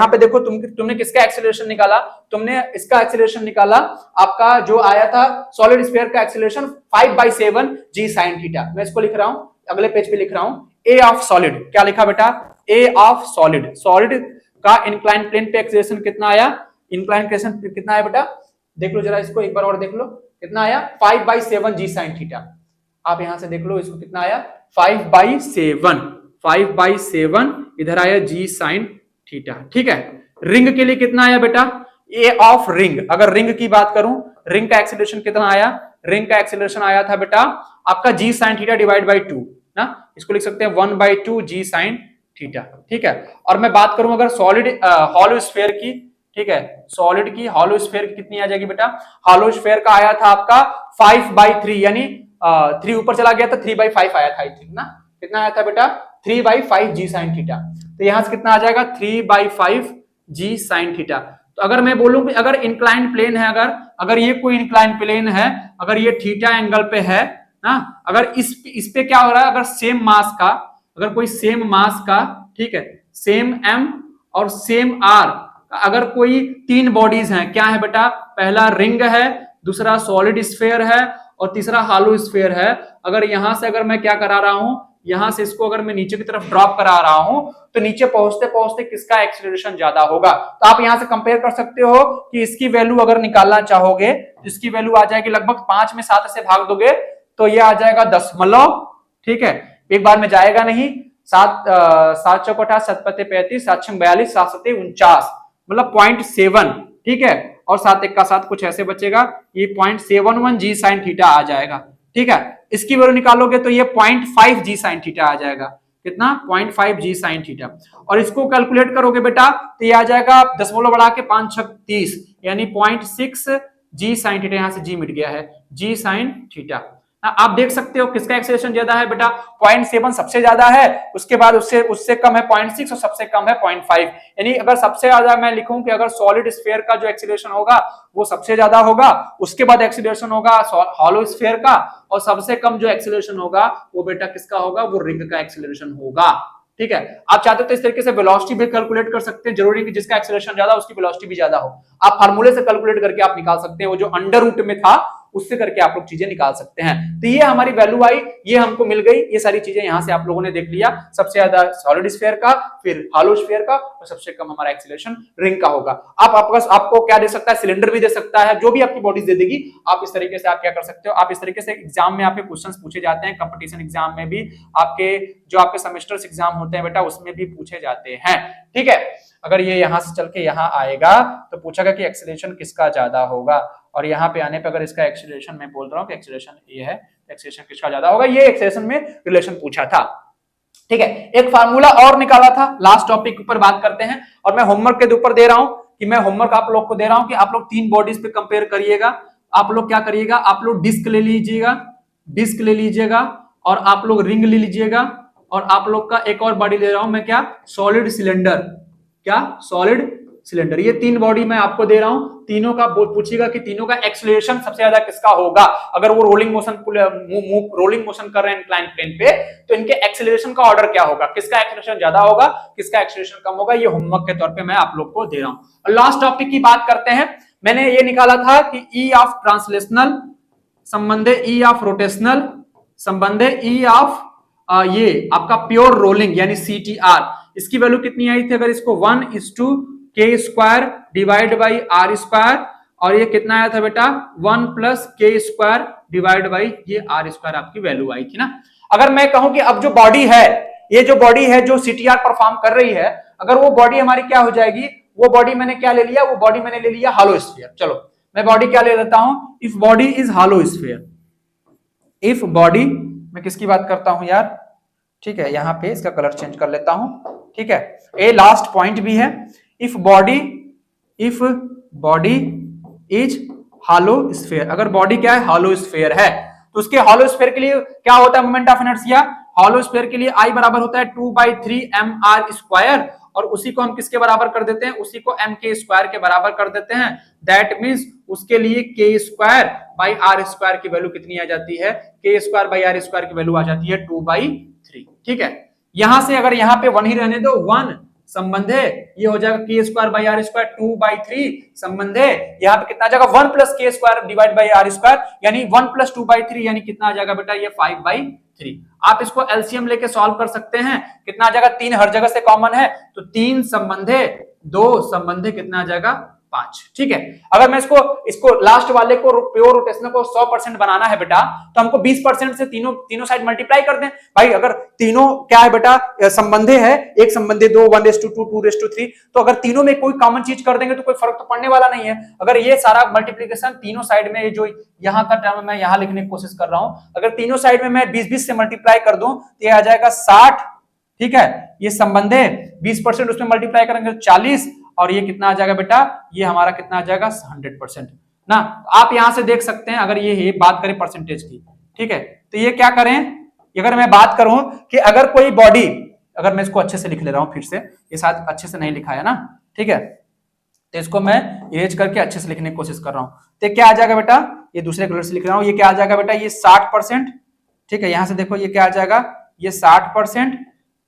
पे देखो तुमने किसका एक्सेलरेशन निकाला, तुमने इसका एक्सेलरेशन निकाला, आपका जो आया था सॉलिड स्फीयर का एक्सेलरेशन 5/7 जी साइन थीटा। मैं इसको लिख रहा हूं, अगले पेज पे लिख रहा हूं, ए ऑफ सॉलिड, क्या लिखा बेटा, ए ऑफ सॉलिड का इंक्लाइन प्लेन पे एक्सेलरेशन कितना आया, इंक्लाइन एक्सेलरेशन कितना आया बेटा, देख लो जरा इसको एक बार और देख लो, कितना आया 5/7 जी साइन थीटा। आप यहां से देख लो इसको कितना आया 5/7 इधर आया जी साइन थीटा। ठीक है, रिंग के लिए कितना आया बेटा, ए ऑफ रिंग, अगर रिंग की बात करूं, रिंग का एक्सेलरेशन कितना आया, रिंग का एक्सेलरेशन आया था बेटा आपका जी साइन थीटा डिवाइड बाई 2 ना, इसको लिख सकते हैं 1/2 जी साइन थीटा। ठीक है, और मैं बात करूं अगर सॉलिड हॉलो स्फीयर की, ठीक है, सॉलिड की हॉलो स्फीयर की कितनी आ जाएगी बेटा, हॉलो स्फीयर का आया था आपका 5/3, यानी 3 ऊपर चला गया था, 3/5 आया था, ना कितना आया था बेटा 3/5 जी साइन थीटा, तो यहां से कितना आ जाएगा 3/5 जी साइन थीटा। तो अगर मैं बोलूं कि अगर इंक्लाइन प्लेन है, अगर ये कोई इंक्लाइन प्लेन है, अगर ये थीटा एंगल पे है ना, अगर इस पे क्या हो रहा है, अगर सेम मास का, अगर कोई सेम मास का, ठीक है, सेम m और सेम r, अगर कोई 3 बॉडीज हैं, क्या है बेटा, पहला रिंग है, दूसरा सॉलिड स्फीयर है और तीसरा हॉलो स्फीयर है, अगर यहां से अगर मैं क्या करा रहा हूं, यहां से इसको अगर मैं नीचे की तरफ ड्रॉप करा रहा हूं, तो नीचे पहुंचते पहुंचते किसका एक्सेलरेशन ज्यादा होगा। तो आप यहां से कंपेयर कर सकते हो कि इसकी वैल्यू अगर निकालना चाहोगे तो इसकी वैल्यू आ जाएगी लगभग 5 में 7 से भाग दोगे तो ये आ जाएगा 0., ठीक है, एक बार में जाएगा नहीं, 7 चौक 8 7 पते 35 7 छंग 42 7 सते 49, मतलब 0.7, ठीक है, और 7 1 का 7 कुछ ऐसे बचेगा, ये 0.71 जी साइन थीटा आ जाएगा। ठीक है, इसकी वैल्यू निकालोगे तो ये 0.5 जी साइन थीटा आ जाएगा, कितना 0.5 जी साइन थीटा, और इसको कैलकुलेट करोगे बेटा तो ये आ जाएगा दशमलव बढ़ा के 5 6 30, यानी 0.6 जी साइन थीटा, यहां से जी मिट गया है, जी साइन थीटा। आप देख सकते हो किसका एक्सेलरेशन ज्यादा है बेटा, 0.7 सबसे ज्यादा है, उसके बाद उससे कम है 0.6 और सबसे कम है 0.5, यानी अगर सबसे ज्यादा मैं लिखूं कि अगर सॉलिड स्फीयर का जो एक्सेलरेशन होगा वो सबसे ज्यादा होगा, उसके बाद एक्सेलरेशन होगा हॉलो स्फीयर का, और सबसे कम जो एक्सेलरेशन होगा वो बेटा किसका होगा, वो रिंग का एक्सेलरेशन होगा। ठीक है। आप चाहते हो तो इस तरीके से वेलोसिटी भी कैलकुलेट कर सकते हैं, जरूरी नहीं कि जिसका एक्सेलरेशन ज्यादा उसकी वेलोसिटी भी ज्यादा हो। आप फार्मूले से कैलकुलेट करके आप निकाल सकते हैं, वो जो अंडर रूट में था उससे करके आप लोग चीजें निकाल सकते हैं। तो ये हमारी वैल्यू आई, ये हमको मिल गई। ये सारी चीजें यहां से आप लोगों ने देख लिया, सबसे ज्यादा सॉलिड स्फीयर का, फिर हॉलो स्फीयर का, और सबसे कम हमारा एक्सीलरेशन रिंग का होगा। आपको क्या दे सकता है, सिलेंडर भी दे सकता है, जो भी आपकी बॉडी दे देगी। आप इस तरीके से आप क्या कर सकते हो, आप इस तरीके से एग्जाम में आपके क्वेश्चंस पूछे जाते हैं, कंपटीशन एग्जाम में भी, आपके जो आपके सेमेस्टर्स एग्जाम होते हैं बेटा उसमें भी पूछे जाते हैं। ठीक है, अगर ये यहां से चल के यहां आएगा तो पूछेगा कि एक्सीलरेशन किसका ज्यादा होगा, और यहाँ पे आने पे अगर इसका एक्सीलरेशन मैं बोल रहा हूँ कि एक्सीलरेशन ये है, एक्सीलरेशन किसका ज्यादा होगा, ये एक्सीलरेशन में रिलेशन पूछा था। ठीक है, एक फार्मूला और निकाला था, लास्ट टॉपिक ऊपर बात करते हैं। और मैं होमवर्क के ऊपर दे रहा हूं कि मैं होमवर्क आप लोग को दे रहा हूं कि आप लोग 3 बॉडीज पे कंपेयर करिएगा। आप लोग क्या करिएगा, आप लोग डिस्क ले लीजिएगा, डिस्क ले लीजिएगा, और आप लोग रिंग ले लीजिएगा, और आप लोग का एक और बॉडी ले रहा हूं मैं, क्या, सॉलिड सिलेंडर, क्या, सॉलिड सिलेंडर। ये 3 बॉडी मैं आपको दे रहा हूं, तीनों का पूछेगा कि तीनों का एक्सीलरेशन सबसे ज्यादा किसका होगा। अगर वो रोलिंग मोशन कर रहे हैं इंक्लाइन प्लेन पे, तो इनके एक्सीलरेशन का ऑर्डर क्या होगा, किसका एक्सीलरेशन ज्यादा होगा, किसका एक्सीलरेशन कम होगा। ये होमवर्क के तौर पे मैं आप लोग को दे रहा हूं। और लास्ट टॉपिक की बात करते हैं। मैंने ये निकाला था कि ई ऑफ ट्रांसलेशनल संबंधे ई ऑफ रोटेशनल संबंधे ई ऑफ ये आपका प्योर रोलिंग यानी CTR, इसकी वैल्यू कितनी आई थी, अगर इसको 1:k² डिवाइड बाई r², और ये कितना आया था बेटा 1+k² डिवाइड बाई ये r² आपकी वैल्यू आई थी ना। अगर मैं कहूं कि अब जो बॉडी है, ये जो बॉडी है जो CTR परफॉर्म कर रही है, अगर वो बॉडी हमारी क्या हो जाएगी, वो बॉडी मैंने क्या ले लिया, वो बॉडी मैंने ले लिया हॉलो स्फीयर। चलो मैं बॉडी क्या ले लेता हूं, if body is hollow sphere, if body, मैं किसकी बात करता हूं यार, ठीक है, यहां पे इसका कलर चेंज कर लेता हूं। ठीक है, ये लास्ट पॉइंट भी है। If body is hollow sphere, अगर बॉडी क्या है, हॉलो स्फीयर है, तो उसके हॉलो स्फीयर के लिए क्या होता है moment of inertia, hollow sphere के लिए I बराबर होता है 2/3 mr², और उसी को हम किसके बराबर कर देते हैं, उसी को mk² के बराबर कर देते हैं। दैट मींस उसके लिए k²/r² की वैल्यू कितनी आ जाती है, k²/r² की वैल्यू आ जाती है 2/3। ठीक है, यहां से अगर यहां पे 1 ही रहने दो, 1 संबंध है, ये हो जाएगा k²/r² 2/3 संबंध है, यहाँ पे कितना आ जाएगा 1+k² डिवाइड बाई r², यानी 1+2/3 यानी कितना आ जाएगा बेटा, ये 5/3। आप इसको एलसीएम लेके सॉल्व कर सकते हैं, कितना आ जाएगा, 3 हर जगह से कॉमन है, तो 3 संबंधे 2 संबंधे कितना आ जाएगा 5। ठीक है, अगर मैं इसको लास्ट वाले को प्योर रोटेशनल को 100% बनाना है बेटा, तो हमको 20% से तीनों साइड मल्टीप्लाई कर दें। भाई अगर तीनों क्या है बेटा, संबंधे है, एक संबंधे 2, 1:2, 2:3, तो अगर तीनों में कोई कॉमन चीज कर देंगे तो कोई फर्क तो पड़ने वाला नहीं है। अगर ये सारा मल्टीप्लीकेशन तीनों साइड में, जो यहाँ का टर्म मैं यहाँ लिखने की कोशिश कर रहा हूं, अगर तीनों साइड में मैं 20-20 से मल्टीप्लाई कर दूं तो ये आ जाएगा 60। ठीक है, ये संबंधे 20% उसमें मल्टीप्लाई करेंगे तो 40, और ये कितना आ जाएगा बेटा, ये हमारा कितना आ जाएगा 100% ना। आप यहां से देख सकते हैं, अगर ये बात करें परसेंटेज की, ठीक है, तो ये क्या करें, अगर मैं बात करूं कि अगर कोई बॉडी, अगर मैं इसको अच्छे से लिख ले रहा हूं, फिर से ये शायद अच्छे से नहीं लिखा है ना, ठीक है, तो इसको मैं इरेज करके अच्छे से लिखने की कोशिश कर रहा हूं, तो क्या आ जाएगा बेटा, ये दूसरे कलर से लिख रहा हूं, ये क्या आ जाएगा बेटा, ये 60%। ठीक है, यहां से देखो ये क्या आ जाएगा, ये 60%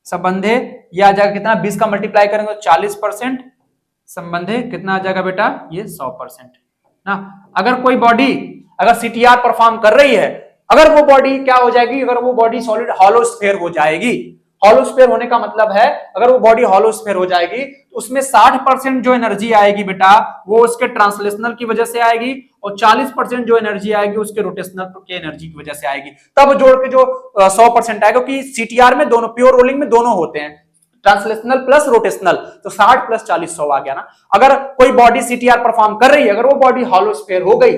संबंधे, ये आ जाएगा कितना, 20 का मल्टीप्लाई करेंगे तो 40% संबंधे, कितना आ जाएगा बेटा, ये 100% ना। अगर कोई बॉडी अगर CTR परफॉर्म कर रही है, अगर वो बॉडी क्या हो जाएगी, अगर वो बॉडी सॉलिड हॉलो स्फीयर हो जाएगी, हॉलो स्फीयर होने का मतलब है अगर वो बॉडी हॉलो स्फीयर हो जाएगी तो उसमें 60% जो एनर्जी आएगी बेटा वो उसके ट्रांसलेशनल की वजह से आएगी, और 40% जो एनर्जी आएगी उसके रोटेशनल की एनर्जी की वजह से आएगी। तब जोड़ के जो 100% आएगा, क्योंकि CTR में दोनों, प्योर रोलिंग में दोनों होते हैं, ट्रांसलेशनल प्लस रोटेशनल, तो 60 + 40 100 आ गया ना। अगर कोई बॉडी CTR परफॉर्म कर रही है, अगर वो बॉडी हॉलो स्फीयर हो गई,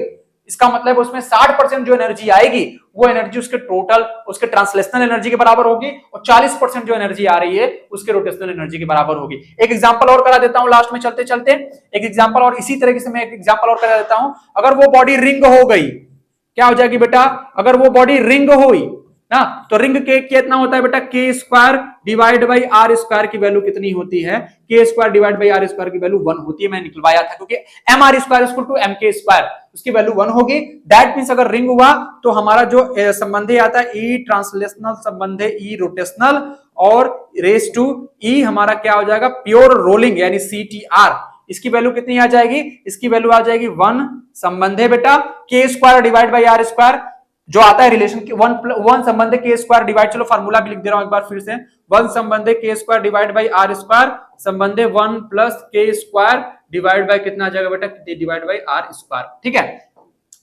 इसका मतलब उसमें 60% जो एनर्जी आएगी वो एनर्जी उसके टोटल, उसके ट्रांसलेशनल एनर्जी के बराबर होगी, और 40% जो एनर्जी आ रही है उसके रोटेशनल एनर्जी के बराबर होगी। एक एग्जांपल और करा देता हूं लास्ट में चलते चलते, एक एग्जांपल और इसी तरीके से मैं एक एग्जांपल और करा देता हूं। अगर वो बॉडी रिंग हो गई, क्या हो जाएगी बेटा, अगर वो बॉडी रिंग हुई ना, तो रिंग के कितना होता है बेटा, k² डिवाइड बाई r² की वैल्यू कितनी होती है, k² डिवाइड बाई r² की वैल्यू 1 होती है। मैं निकलवाया था, क्योंकि mr² = mk², उसकी वैल्यू 1 होगी। दैट मींस अगर रिंग हुआ तो हमारा जो संबंधी आता है ई ट्रांसलेशनल संबंध है, ई रोटेशनल, और रेस टू ई हमारा क्या हो जाएगा, प्योर रोलिंग यानी CTR। इसकी वैल्यू कितनी आ जाएगी, इसकी वैल्यू आ जाएगी 1 संबंध है बेटा के square divide by are square, जो आता है रिलेशन की 1 संबंध है के स्क्वायर डिवाइड, चलो फार्मूला भी लिख दे रहा हूं एक बार फिर से, 1 संबंध है K square divide by are square, संबंध है 1 प्लस के स्क्वायर डिवाइड बाई कितना आ जाएगा बेटा, डिवाइड बाई आर स्क्वायर। ठीक है,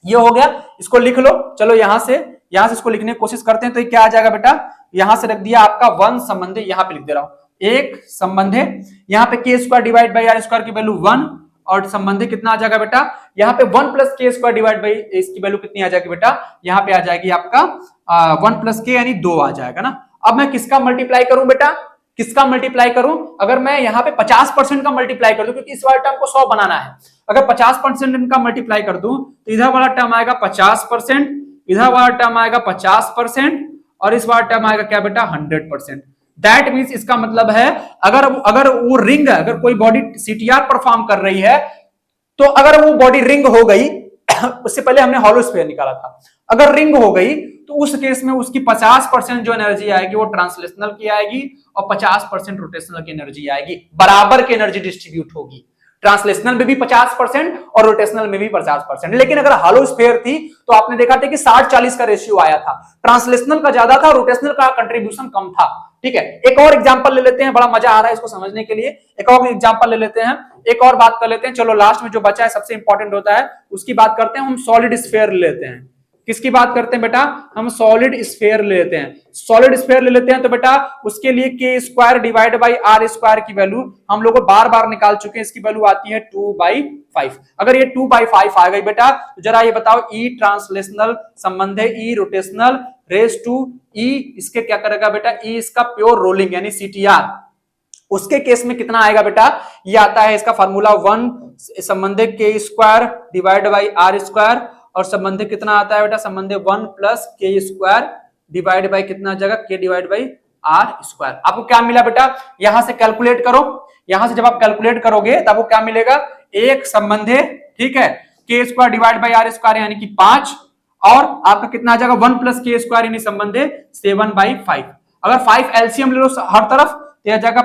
ये हो गया, इसको लिख लो। चलो यहां से इसको लिखने की कोशिश करते हैं, तो ये क्या आ जाएगा बेटा, यहां से रख दिया आपका 1 संबंध है, यहां पे लिख दे रहा हूं एक संबंध है, यहां पे K square divide by are square की वैल्यू 1, और संबंधी कितना आ जाएगा बेटा, यहाँ पे 1 प्लस के स्क्वायर डिवाइड बाई इसकी वैल्यू कितनी आ जाएगी बेटा, यहाँ पे आ जाएगी आपका 1 प्लस के यानी 2 आ जाएगा ना। अब मैं किसका मल्टीप्लाई करूं बेटा, किसका मल्टीप्लाई करूं, अगर मैं यहाँ पे 50% का मल्टीप्लाई कर दूं, क्योंकि इस वाले टर्म को 100 बनाना है, अगर 50% का मल्टीप्लाई कर दूं तो इधर वाला टर्म आएगा 50%, इधर वाला टर्म आएगा 50%, और इस वाला टर्म आएगा क्या बेटा 100%। दैट मींस इसका मतलब है अगर वो रिंग है, अगर कोई बॉडी CTR परफॉर्म कर रही है, तो अगर वो बॉडी रिंग हो गई उससे पहले हमने हॉलो स्फीयर निकाला था, अगर रिंग हो गई तो उस केस में उसकी 50% जो एनर्जी आएगी वो ट्रांसलेशनल की आएगी और 50% रोटेशनल की एनर्जी आएगी, बराबर की एनर्जी डिस्ट्रीब्यूट होगी, ट्रांसलेशनल में भी 50% और रोटेशनल में भी 50%। लेकिन अगर हॉलो स्फीयर थी तो आपने देखा था कि 60-40 का रेशियो आया था, ट्रांसलेशनल का ज्यादा था, रोटेशनल का कंट्रीब्यूशन कम था। ठीक है, एक और एग्जांपल ले लेते हैं, बड़ा मजा आ रहा है इसको समझने के लिए, एक और एग्जांपल ले लेते हैं, एक और बात कर लेते हैं। चलो लास्ट में जो बचा है सबसे इंपॉर्टेंट होता है उसकी बात करते हैं, हम सॉलिड स्फीयर ले लेते हैं। किसकी बात करते हैं बेटा, हम सॉलिड स्फीयर ले लेते हैं। सॉलिड स्फीयर ले लेते हैं तो बेटा उसके लिए K square divide by are square की वैल्यू हम लोग बार बार निकाल चुके हैं, इसकी वैल्यू आती है 2/5। अगर ये 2/5 आ गई बेटा तो जरा ये बताओ ई ट्रांसलेशनल संबंध है, ई रोटेशनल रेस टू ई इसके क्या करेगा बेटा, ई इसका प्योर रोलिंग यानी CTR, उसके केस में कितना आएगा बेटा, ये आता है इसका फार्मूला 1 संबंध K square divide by are square, और संबंध कितना आता है बेटा, संबंध 1 प्लस के स्क्वायर डिवाइड बाई कितना आ जाएगा, के डिवाइड बाई आर स्क्वायर। आपको क्या मिला बेटा, यहां से कैलकुलेट करो, यहां से जब आप कैलकुलेट करोगे तब आपको क्या मिलेगा, एक संबंध है, ठीक है, K square divide by are square यानी कि 5, और आपका कितना आ जाएगा 1 प्लस के स्क्वायर यानी संबंध है 7/5। अगर 5 एलसीएम ले लो हर तरफ तो आ जाएगा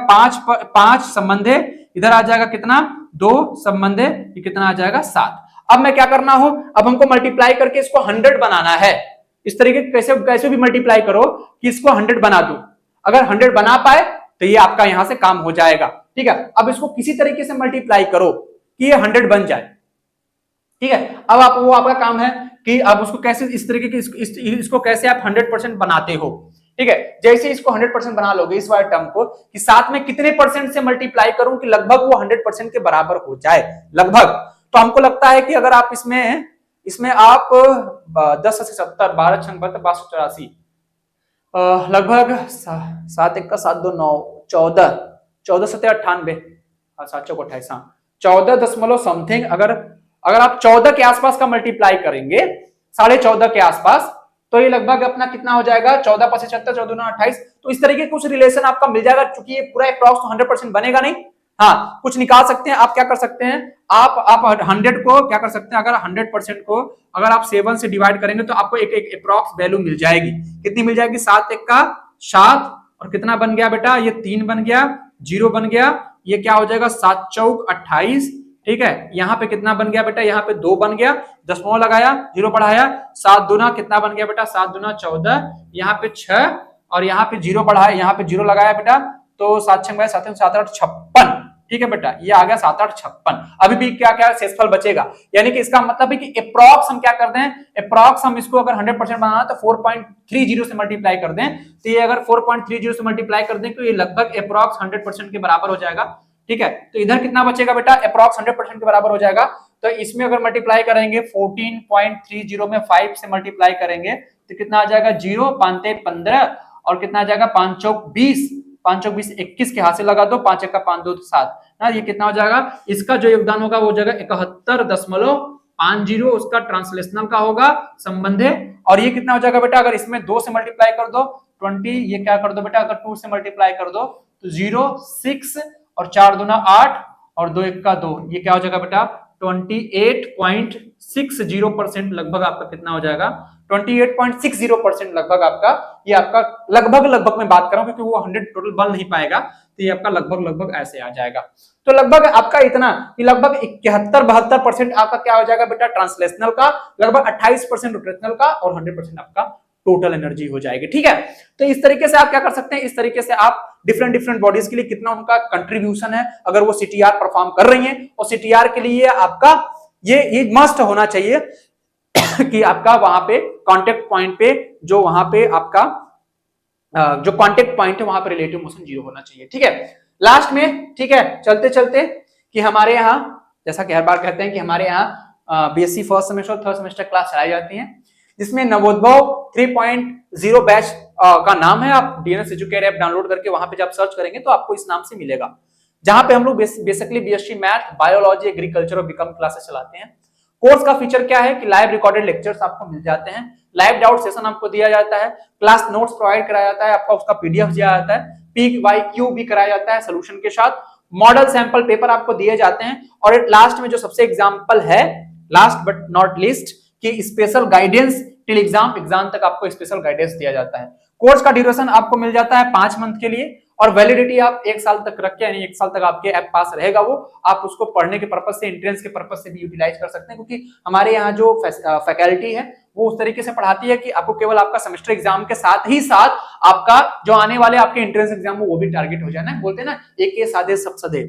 5 संबंध है, इधर आ जाएगा कितना 2 संबंध है, ये कितना आ जाएगा 7। अब मैं क्या करना हो, अब हमको मल्टीप्लाई करके इसको 100 बनाना है। इस तरीके कैसे भी मल्टीप्लाई करो कि इसको 100 बना दो, अगर 100 बना पाए तो ये आपका यहां से काम हो जाएगा। ठीक है, अब इसको किसी तरीके से मल्टीप्लाई करो कि ये 100 बन जाए। ठीक है, अब आप वो आपका काम है कि आप उसको कैसे इस तरीके की इसको कैसे आप 100% बनाते हो। ठीक है, जैसे इसको 100% बना लोगे इस वाले टर्म को, कि साथ में कितने परसेंट से मल्टीप्लाई करूं कि लगभग वो 100% के बराबर हो जाए, लगभग। तो हमको लगता है कि अगर आप इसमें आप 10 से 70 12 6 1284 लगभग 7 1 का 7 2 9 14 14 7 98 7 4 28 14 दशमलव समथिंग, अगर आप 14 के आसपास का मल्टीप्लाई करेंगे 14.5 के आसपास, तो ये लगभग अपना कितना हो जाएगा 14 5 76 14 9 28। तो इस तरीके कुछ रिलेशन आपका मिल जाएगा, क्योंकि ये पूरा अप्रॉक्स 100% बनेगा नहीं। हाँ, कुछ निकाल सकते हैं आप, क्या कर सकते हैं आप 100 को क्या कर सकते हैं, अगर 100% को अगर आप 7 से डिवाइड करेंगे तो आपको एक अप्रॉक्स वैल्यू मिल जाएगी। कितनी मिल जाएगी, 7 1 का 7, और कितना बन गया बेटा, ये 3 बन गया, 0 बन गया, ये क्या हो जाएगा 7 चौक 28। ठीक है, यहाँ पे कितना बन गया बेटा, यहाँ पे 2 बन गया, दशमलव लगाया, 0 बढ़ाया, 7 दूना कितना बन गया बेटा, 7 दूना 14, यहाँ पे 6, और यहाँ पे 0 बढ़ाया, यहाँ पे 0 लगाया बेटा, तो 7 6 7 7 8 56। ठीक है बेटा, ये आ गया 7 8 56। अभी भी क्या क्या शेषफल बचेगा, यानी कि इसका मतलब है कि अप्रॉक्स हम क्या करते हैं, अप्रॉक्स हम इसको अगर 100% बनाना तो 4.30 से मल्टीप्लाई कर दें, तो ये अगर 4.30 से मल्टीप्लाई कर दें तो ये लगभग अप्रॉक्स 100% के बराबर हो जाएगा। ठीक है, तो इधर कितना बचेगा बेटा, अप्रॉक्स 100% के बराबर हो जाएगा। तो इसमें अगर मल्टीप्लाई करेंगे 14.30 में 5 से मल्टीप्लाई करेंगे तो कितना आ जाएगा 0 5 15, और कितना आ जाएगा 5 चौक 20, 5 चौक 20 21 के हाथ से लगा दो, 5 1 का 5 2 7 ना, ये कितना हो जाएगा, इसका जो योगदान होगा वो जाएगा 71.50, उसका ट्रांसलेशनल का होगा संबंध है। और ये कितना हो जाएगा बेटा, अगर इसमें 2 से मल्टीप्लाई कर दो 20, ये क्या कर दो बेटा, अगर 2 से मल्टीप्लाई कर दो तो 0 6, और 4 दूना 8, और 2 1 का 2, ये क्या हो जाएगा बेटा 28.60% लगभग आपका कितना हो जाएगा, 28.60% लगभग आपका, ये आपका लगभग मैं बात कर रहा हूं क्योंकि वो 100 टोटल बन नहीं पाएगा, तो ये आपका लगभग ऐसे आ जाएगा। तो लगभग आपका इतना कि लगभग 71-72% आपका क्या हो जाएगा बेटा, ट्रांसलेशनल का, लगभग 28% रोटेशनल का और 100% आपका टोटल एनर्जी हो जाएगी। ठीक है, तो इस तरीके से आप क्या कर सकते हैं, इस तरीके से आप डिफरेंट बॉडीज के लिए कितना उनका कंट्रीब्यूशन है, अगर वो सीटीआर परफॉर्म कर रही हैं, और सीटीआर के लिए आपका ये मस्ट होना चाहिए कि आपका वहां पे कांटेक्ट पॉइंट पे, जो वहां पे आपका जो कांटेक्ट पॉइंट है वहां पे रिलेटिव मोशन 0 होना चाहिए। ठीक है, लास्ट में, ठीक है, चलते चलते कि हमारे यहाँ, जैसा कि हर बार कहते हैं कि हमारे यहाँ बीएससी फर्स्ट सेमेस्टर और थर्ड सेमेस्टर क्लास चलाई जाती है, जिसमें नवोद्भव 3.0 बैच का नाम है। आप डीएनएस एजुकेयर ऐप डाउनलोड करके वहां पे जब सर्च करेंगे तो आपको इस नाम से मिलेगा, जहां पे हम लोग basically BSc math, biology, agriculture और बीकॉम क्लासेस चलाते हैं। कोर्स का फीचर क्या है कि लाइव रिकॉर्डेड लेक्चर्स आपको मिल जाते हैं, लाइव डाउट सेशन आपको दिया जाता है, क्लास नोट्स प्रोवाइड कराया जाता है, आपका उसका पीडीएफ दिया जाता है, PYQ भी कराया जाता है सोल्यूशन के साथ, मॉडल सैंपल पेपर आपको दिए जाते हैं, और लास्ट में जो सबसे एग्जाम्पल है, लास्ट बट नॉट लीस्ट, कि स्पेशल गाइडेंस टिल एग्जाम तक आपको स्पेशल गाइडेंस दिया जाता है। कोर्स का ड्यूरेशन आपको मिल जाता है 5 मंथ के लिए, और वैलिडिटी आप 1 साल तक रख के, यानी 1 साल तक आपके ऐप पास रहेगा वो, आप उसको पढ़ने के पर्पज से, एंट्रेंस के पर्पज से भी यूटिलाइज कर सकते हैं, क्योंकि हमारे यहाँ जो फैकल्टी है वो उस तरीके से पढ़ाती है कि आपको केवल आपका सेमेस्टर एग्जाम के साथ ही साथ आपका जो आने वाले आपके एंट्रेंस एग्जाम वो भी टारगेट हो जाना है। बोलते हैं ना, एक के साधे सब सधे।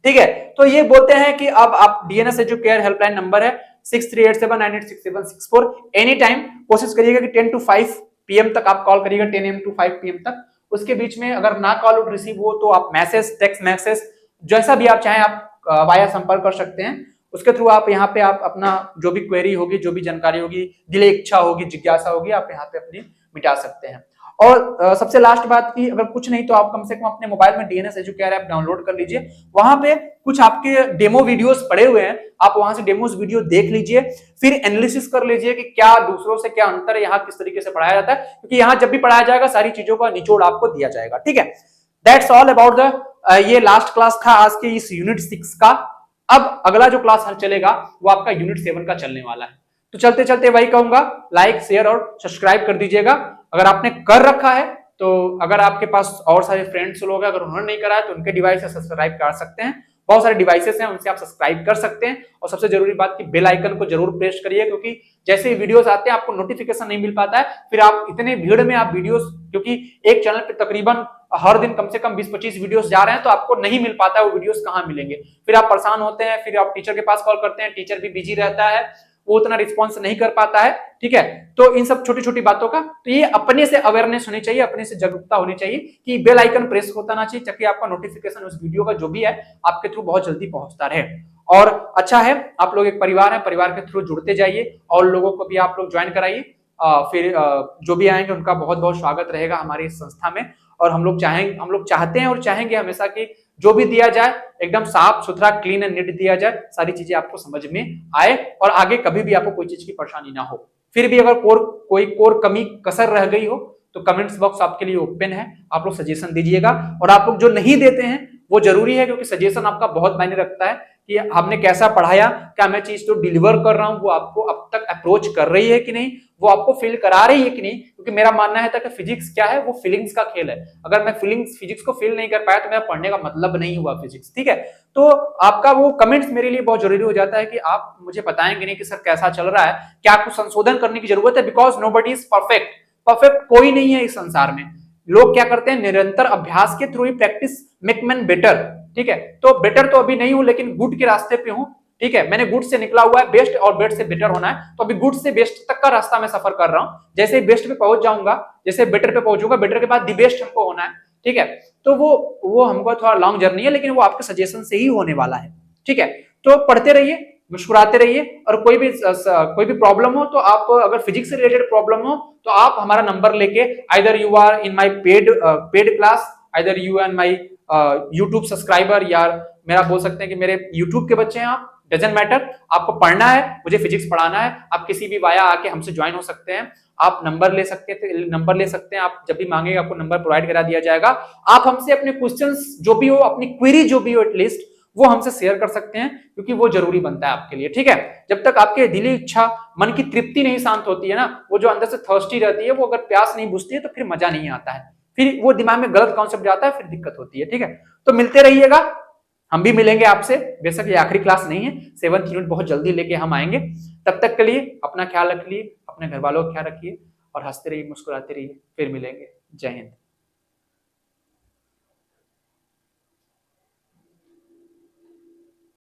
ठीक है, तो ये बोलते हैं कि अब आप डीएनएस एजुकेयर हेल्पलाइन नंबर है 6387986764, एनी टाइम कोशिश करिएगा कि 10 to 5 PM तक आप कॉल करिएगा, 10 AM to 5 PM तक। उसके बीच में अगर ना कॉल रिसीव हो तो आप मैसेज, टेक्स्ट मैसेज, जैसा भी आप चाहें आप वाया संपर्क कर सकते हैं। उसके थ्रू आप यहाँ पे आप अपना जो भी क्वेरी होगी, जो भी जानकारी होगी, दिल इच्छा होगी, जिज्ञासा होगी, आप यहाँ पे अपनी मिटा सकते हैं। और सबसे लास्ट बात की, अगर कुछ नहीं तो आप कम से कम अपने मोबाइल में डीएनएस एजुकेयर ऐप डाउनलोड कर लीजिए, वहां पे कुछ आपके डेमो वीडियोस पड़े हुए हैं, आप वहां से डेमोस वीडियो देख लीजिए, फिर एनालिसिस कर लीजिए कि क्या दूसरों से क्या अंतर है, यहाँ किस तरीके से पढ़ाया जाता है, क्योंकि यहाँ जब भी पढ़ाया जाएगा सारी चीजों का निचोड़ आपको दिया जाएगा। ठीक है, दैट्स ऑल अबाउट द ये लास्ट क्लास था आज के इस यूनिट 6 का। अब अगला जो क्लास चलेगा वो आपका यूनिट 7 का चलने वाला है। तो चलते चलते वही कहूंगा, लाइक, शेयर और सब्सक्राइब कर दीजिएगा अगर आपने कर रखा है। तो अगर आपके पास और सारे फ्रेंड्स लोग हैं, अगर उन्होंने नहीं करा है तो उनके डिवाइस से सब्सक्राइब कर सकते हैं, बहुत सारे डिवाइसेस हैं उनसे आप सब्सक्राइब कर सकते हैं। और सबसे जरूरी बात कि बेल आइकन को जरूर प्रेस करिए, क्योंकि जैसे ही वीडियोस आते हैं आपको नोटिफिकेशन नहीं मिल पाता है, फिर आप इतने भीड़ में आप वीडियोस, क्योंकि एक चैनल पे तकरीबन हर दिन कम से कम 20-25 वीडियोस जा रहे हैं, तो आपको नहीं मिल पाता है वो वीडियोस कहाँ मिलेंगे, फिर आप परेशान होते हैं, फिर आप टीचर के पास कॉल करते हैं, टीचर भी बिजी रहता है, वो उतना रिस्पॉन्स नहीं कर पाता है। ठीक है, तो इन सब छोटी छोटी बातों का, तो ये अपने से अवेयरनेस होनी चाहिए, अपने से जागरूकता होनी चाहिए कि बेल आइकन प्रेस होता ना चाहिए, ताकि आपका नोटिफिकेशन उस वीडियो का जो भी है आपके थ्रू बहुत जल्दी पहुंचता रहे। और अच्छा है, आप लोग एक परिवार है, परिवार के थ्रू जुड़ते जाइए और लोगों को भी आप लोग ज्वाइन कराइए। फिर जो भी आएंगे उनका बहुत बहुत स्वागत रहेगा हमारी इस संस्था में। और हम लोग चाहते हैं और चाहेंगे हमेशा कि जो भी दिया जाए एकदम साफ सुथरा, क्लीन एंड नीट दिया जाए, सारी चीजें आपको समझ में आए और आगे कभी भी आपको कोई चीज की परेशानी ना हो। फिर भी अगर कोई कोर कमी कसर रह गई हो तो कमेंट्स बॉक्स आपके लिए ओपन है, आप लोग सजेशन दीजिएगा। और आप लोग जो नहीं देते हैं वो जरूरी है, क्योंकि सजेशन आपका बहुत मायने रखता है कि हमने कैसा पढ़ाया, क्या मैं चीज तो डिलीवर कर रहा हूं, वो आपको अब तक अप्रोच कर रही है कि नहीं, वो आपको फील करा रही है कि नहीं। क्योंकि मेरा मानना है कि फिजिक्स क्या है, वो फीलिंग्स का खेल है। अगर मैं फिजिक्स को फील नहीं कर पाया तो मेरा पढ़ने का मतलब नहीं हुआ फिजिक्स। ठीक है, तो आपका वो कमेंट्स मेरे लिए बहुत जरूरी हो जाता है कि आप मुझे बताएंगे नहीं कि सर कैसा चल रहा है, क्या कुछ संशोधन करने की जरूरत है, because nobody is perfect. Perfect कोई नहीं है इस संसार में। लोग क्या करते हैं, निरंतर अभ्यास के थ्रू ही प्रैक्टिस मेक मैन बेटर। ठीक है, तो बेटर तो अभी नहीं हूं, लेकिन गुड के रास्ते पे हूं। ठीक है, मैंने गुड से निकला हुआ है, बेस्ट और बेस्ट से बेटर होना है, तो अभी गुड से बेस्ट तक का रास्ता मैं सफर कर रहा हूं। जैसे बेस्ट पे पहुंच जाऊंगा, जैसे बेटर पे पहुंचूंगा, बेटर के बाद दी बेस्ट हमको होना है। ठीक है, तो वो हमको थोड़ा लॉन्ग जर्नी है, लेकिन वो आपके सजेशन से ही होने वाला है। ठीक है, तो पढ़ते रहिए, मुस्कुराते रहिए, और कोई भी प्रॉब्लम हो तो आप, अगर फिजिक्स से रिलेटेड प्रॉब्लम हो तो आप हमारा नंबर लेके, either you are in my paid class, either you and my YouTube subscriber, या मेरा बोल सकते हैं कि मेरे यूट्यूब के बच्चे हैं आप, डजंट मैटर, आपको पढ़ना है, मुझे फिजिक्स पढ़ाना है, आप किसी भी वाया आके हमसे ज्वाइन हो सकते हैं। आप नंबर ले सकते हैं, आप जब भी मांगेंगे आपको नंबर प्रोवाइड करा दिया जाएगा। आप हमसे अपने क्वेश्चंस जो भी हो, अपनी क्वेरी जो भी हो, एटलीस्ट वो हमसे शेयर कर सकते हैं, क्योंकि वो जरूरी बनता है आपके लिए। ठीक है, जब तक आपके दिली इच्छा, मन की तृप्ति नहीं शांत होती है ना, वो जो अंदर से थर्स्टी रहती है, वो अगर प्यास नहीं बुझती है तो फिर मजा नहीं आता है, फिर वो दिमाग में गलत कॉन्सेप्ट जाता है, फिर दिक्कत होती है। ठीक है, तो मिलते रहिएगा, हम भी मिलेंगे आपसे। बेशक ये आखिरी क्लास नहीं है, 7th यूनिट बहुत जल्दी लेके हम आएंगे। तब तक के लिए अपना ख्याल रखिए, अपने घर वालों का ख्याल रखिए और हंसते रहिए, मुस्कुराते रहिए। फिर मिलेंगे। जय हिंद।